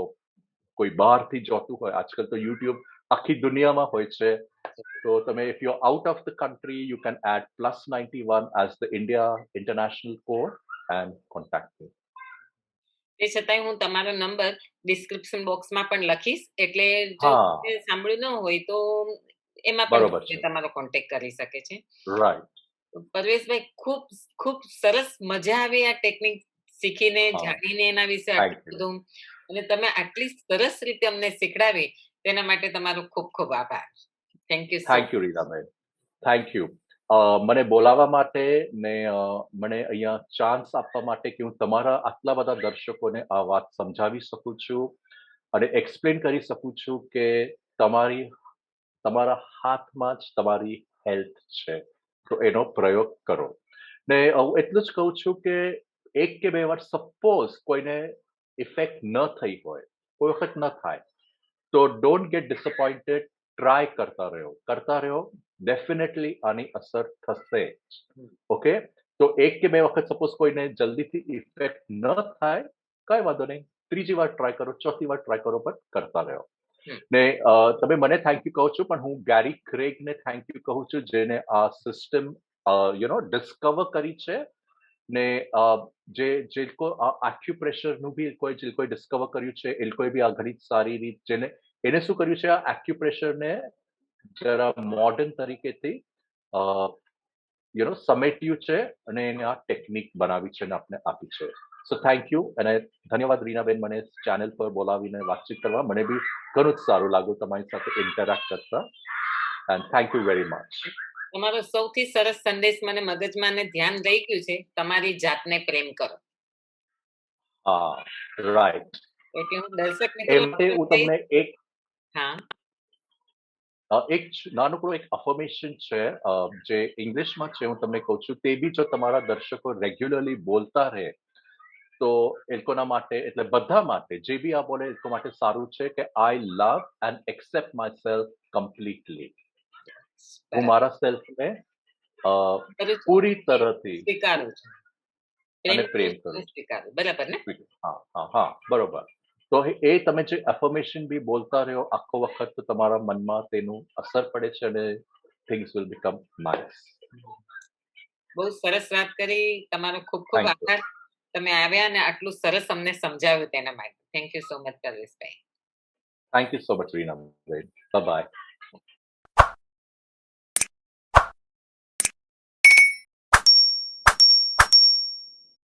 કોઈ બહારથી જોતું હોય આજકાલ તો યુટ્યુબ આખી દુનિયામાં હોય છે તો તમે if you out of the country you can add +91 as the India international code and contact me. તે છતાંય હું તમારો નંબર ડિસ્ક્રિપ્શન બોક્સમાં પણ લખીશ એટલે જો હા કોઈએ સાંભળ્યું ન હોય તો એમાં પણ બરોબર છે. તમારો કોન્ટેક્ટ કરી શકે છે. રાઈટ. પરવેશભાઈ ખૂબ ખૂબ સરસ મજા આવી આ ટેકનિક શીખીને હા જાણીને એના વિશે થેન્ક આટલું યુ. બધું અને તમે આટલી સરસ રીતે અમને શીખડાવી તેના માટે તમારો ખૂબ ખૂબ આભાર. Thank you so thank you Reenaben. Thank you. મને બોલાવવા માટે ને મને અહીંયા ચાન્સ આપવા માટે કે હું તમારા આટલા બધા દર્શકોને આ વાત સમજાવી શકું છું અને એક્સપ્લેન કરી શકું છું કે તમારી તમારા હાથમાં જ તમારી હેલ્થ છે તો એનો પ્રયોગ કરો ને હું એટલું જ કહું છું કે 1 કે 2 વાર સપોઝ કોઈને ઇફેક્ટ ન થઈ હોય કોઈ વખત ન થાય તો ડોન્ટ ગેટ ડિસઅપોઇન્ટેડ ટ્રાય કરતા રહ્યો ડેફિનેટલી આની અસર થશે ઓકે તો 1 કે 2 વખત સપોઝ કોઈને જલ્દીથી ઇફેક્ટ ન થાય કઈ વાંધો નહીં ત્રીજી વાર ટ્રાય કરો ચોથી વાર ટ્રાય કરો પણ કરતા રહ્યો ને તમે મને થેન્ક યુ કહો છો પણ હું ગેરી ક્રેગને થેન્ક યુ કહું છું જેને આ સિસ્ટમ ડિસ્કવર કરી છે ને જે લોકો એક્યુપ્રેશરનું બી કોઈ ડિસ્કવર કર્યું છે એ લોકોએ બી આ ઘણી સારી રીત જેને એને શું કર્યું છે આ એક્યુપ્રેશરને જરા મોડર્ન તરીકેથી સમેટ્યું છે અને એને આ ટેકનિક બનાવી છે અને આપણે આપી છે સો થેન્ક યુ અને ધન્યવાદ રીનાબેન મને ચેનલ પર બોલાવીને વાતચીત કરવા મને બી ઘણું જ સારું લાગ્યું તમારી સાથે ઇન્ટરેક્ટ કરતા and thank you very much. તમારો સૌથી સરસ સંદેશ મને મગજમાં ને ધ્યાન રહી ગયું છે તમારી જાતને પ્રેમ કરો હા રાઈટ. એટલે હું દર્શક એ મિત્રો માટે હું તમને હા એક નાનકડું એક અફર્મેશન છે જે ઇંગ્લિશમાં છે હું તમને કહું છું તે બી જો તમારા દર્શકો રેગ્યુલરલી બોલતા રહે તો એ લોકોના માટે એટલે બધા માટે જે બી આ બોલે એ લોકો માટે સારું છે કે I love and accept myself completely. હું બરાબર મારા સેલ્ફને કરું છું પૂરી તરહથી સ્વીકારું છું અને પ્રેમ પ્રેમ કરું કરું સ્વીકારું બરાબર ને છું. હા હા હા બરોબર. તો એ તમે જે અફર્મેશન બી બોલતા રહ્યો આખો વખત તો તમારા મનમાં તેનું અસર પડે છે અને થિંગ્સ વિલ બીકમ નાઇસ. બહુ સરસ વાત કરી તમારો ખૂબ ખૂબ થેન્ક યુ. આભાર તમે આવ્યા અને આટલું સરસ અમને સમજાવ્યું તેના માટે થેન્ક યુ સો મચ પરવેશભાઈ. Thank you so much Reena. Bye by.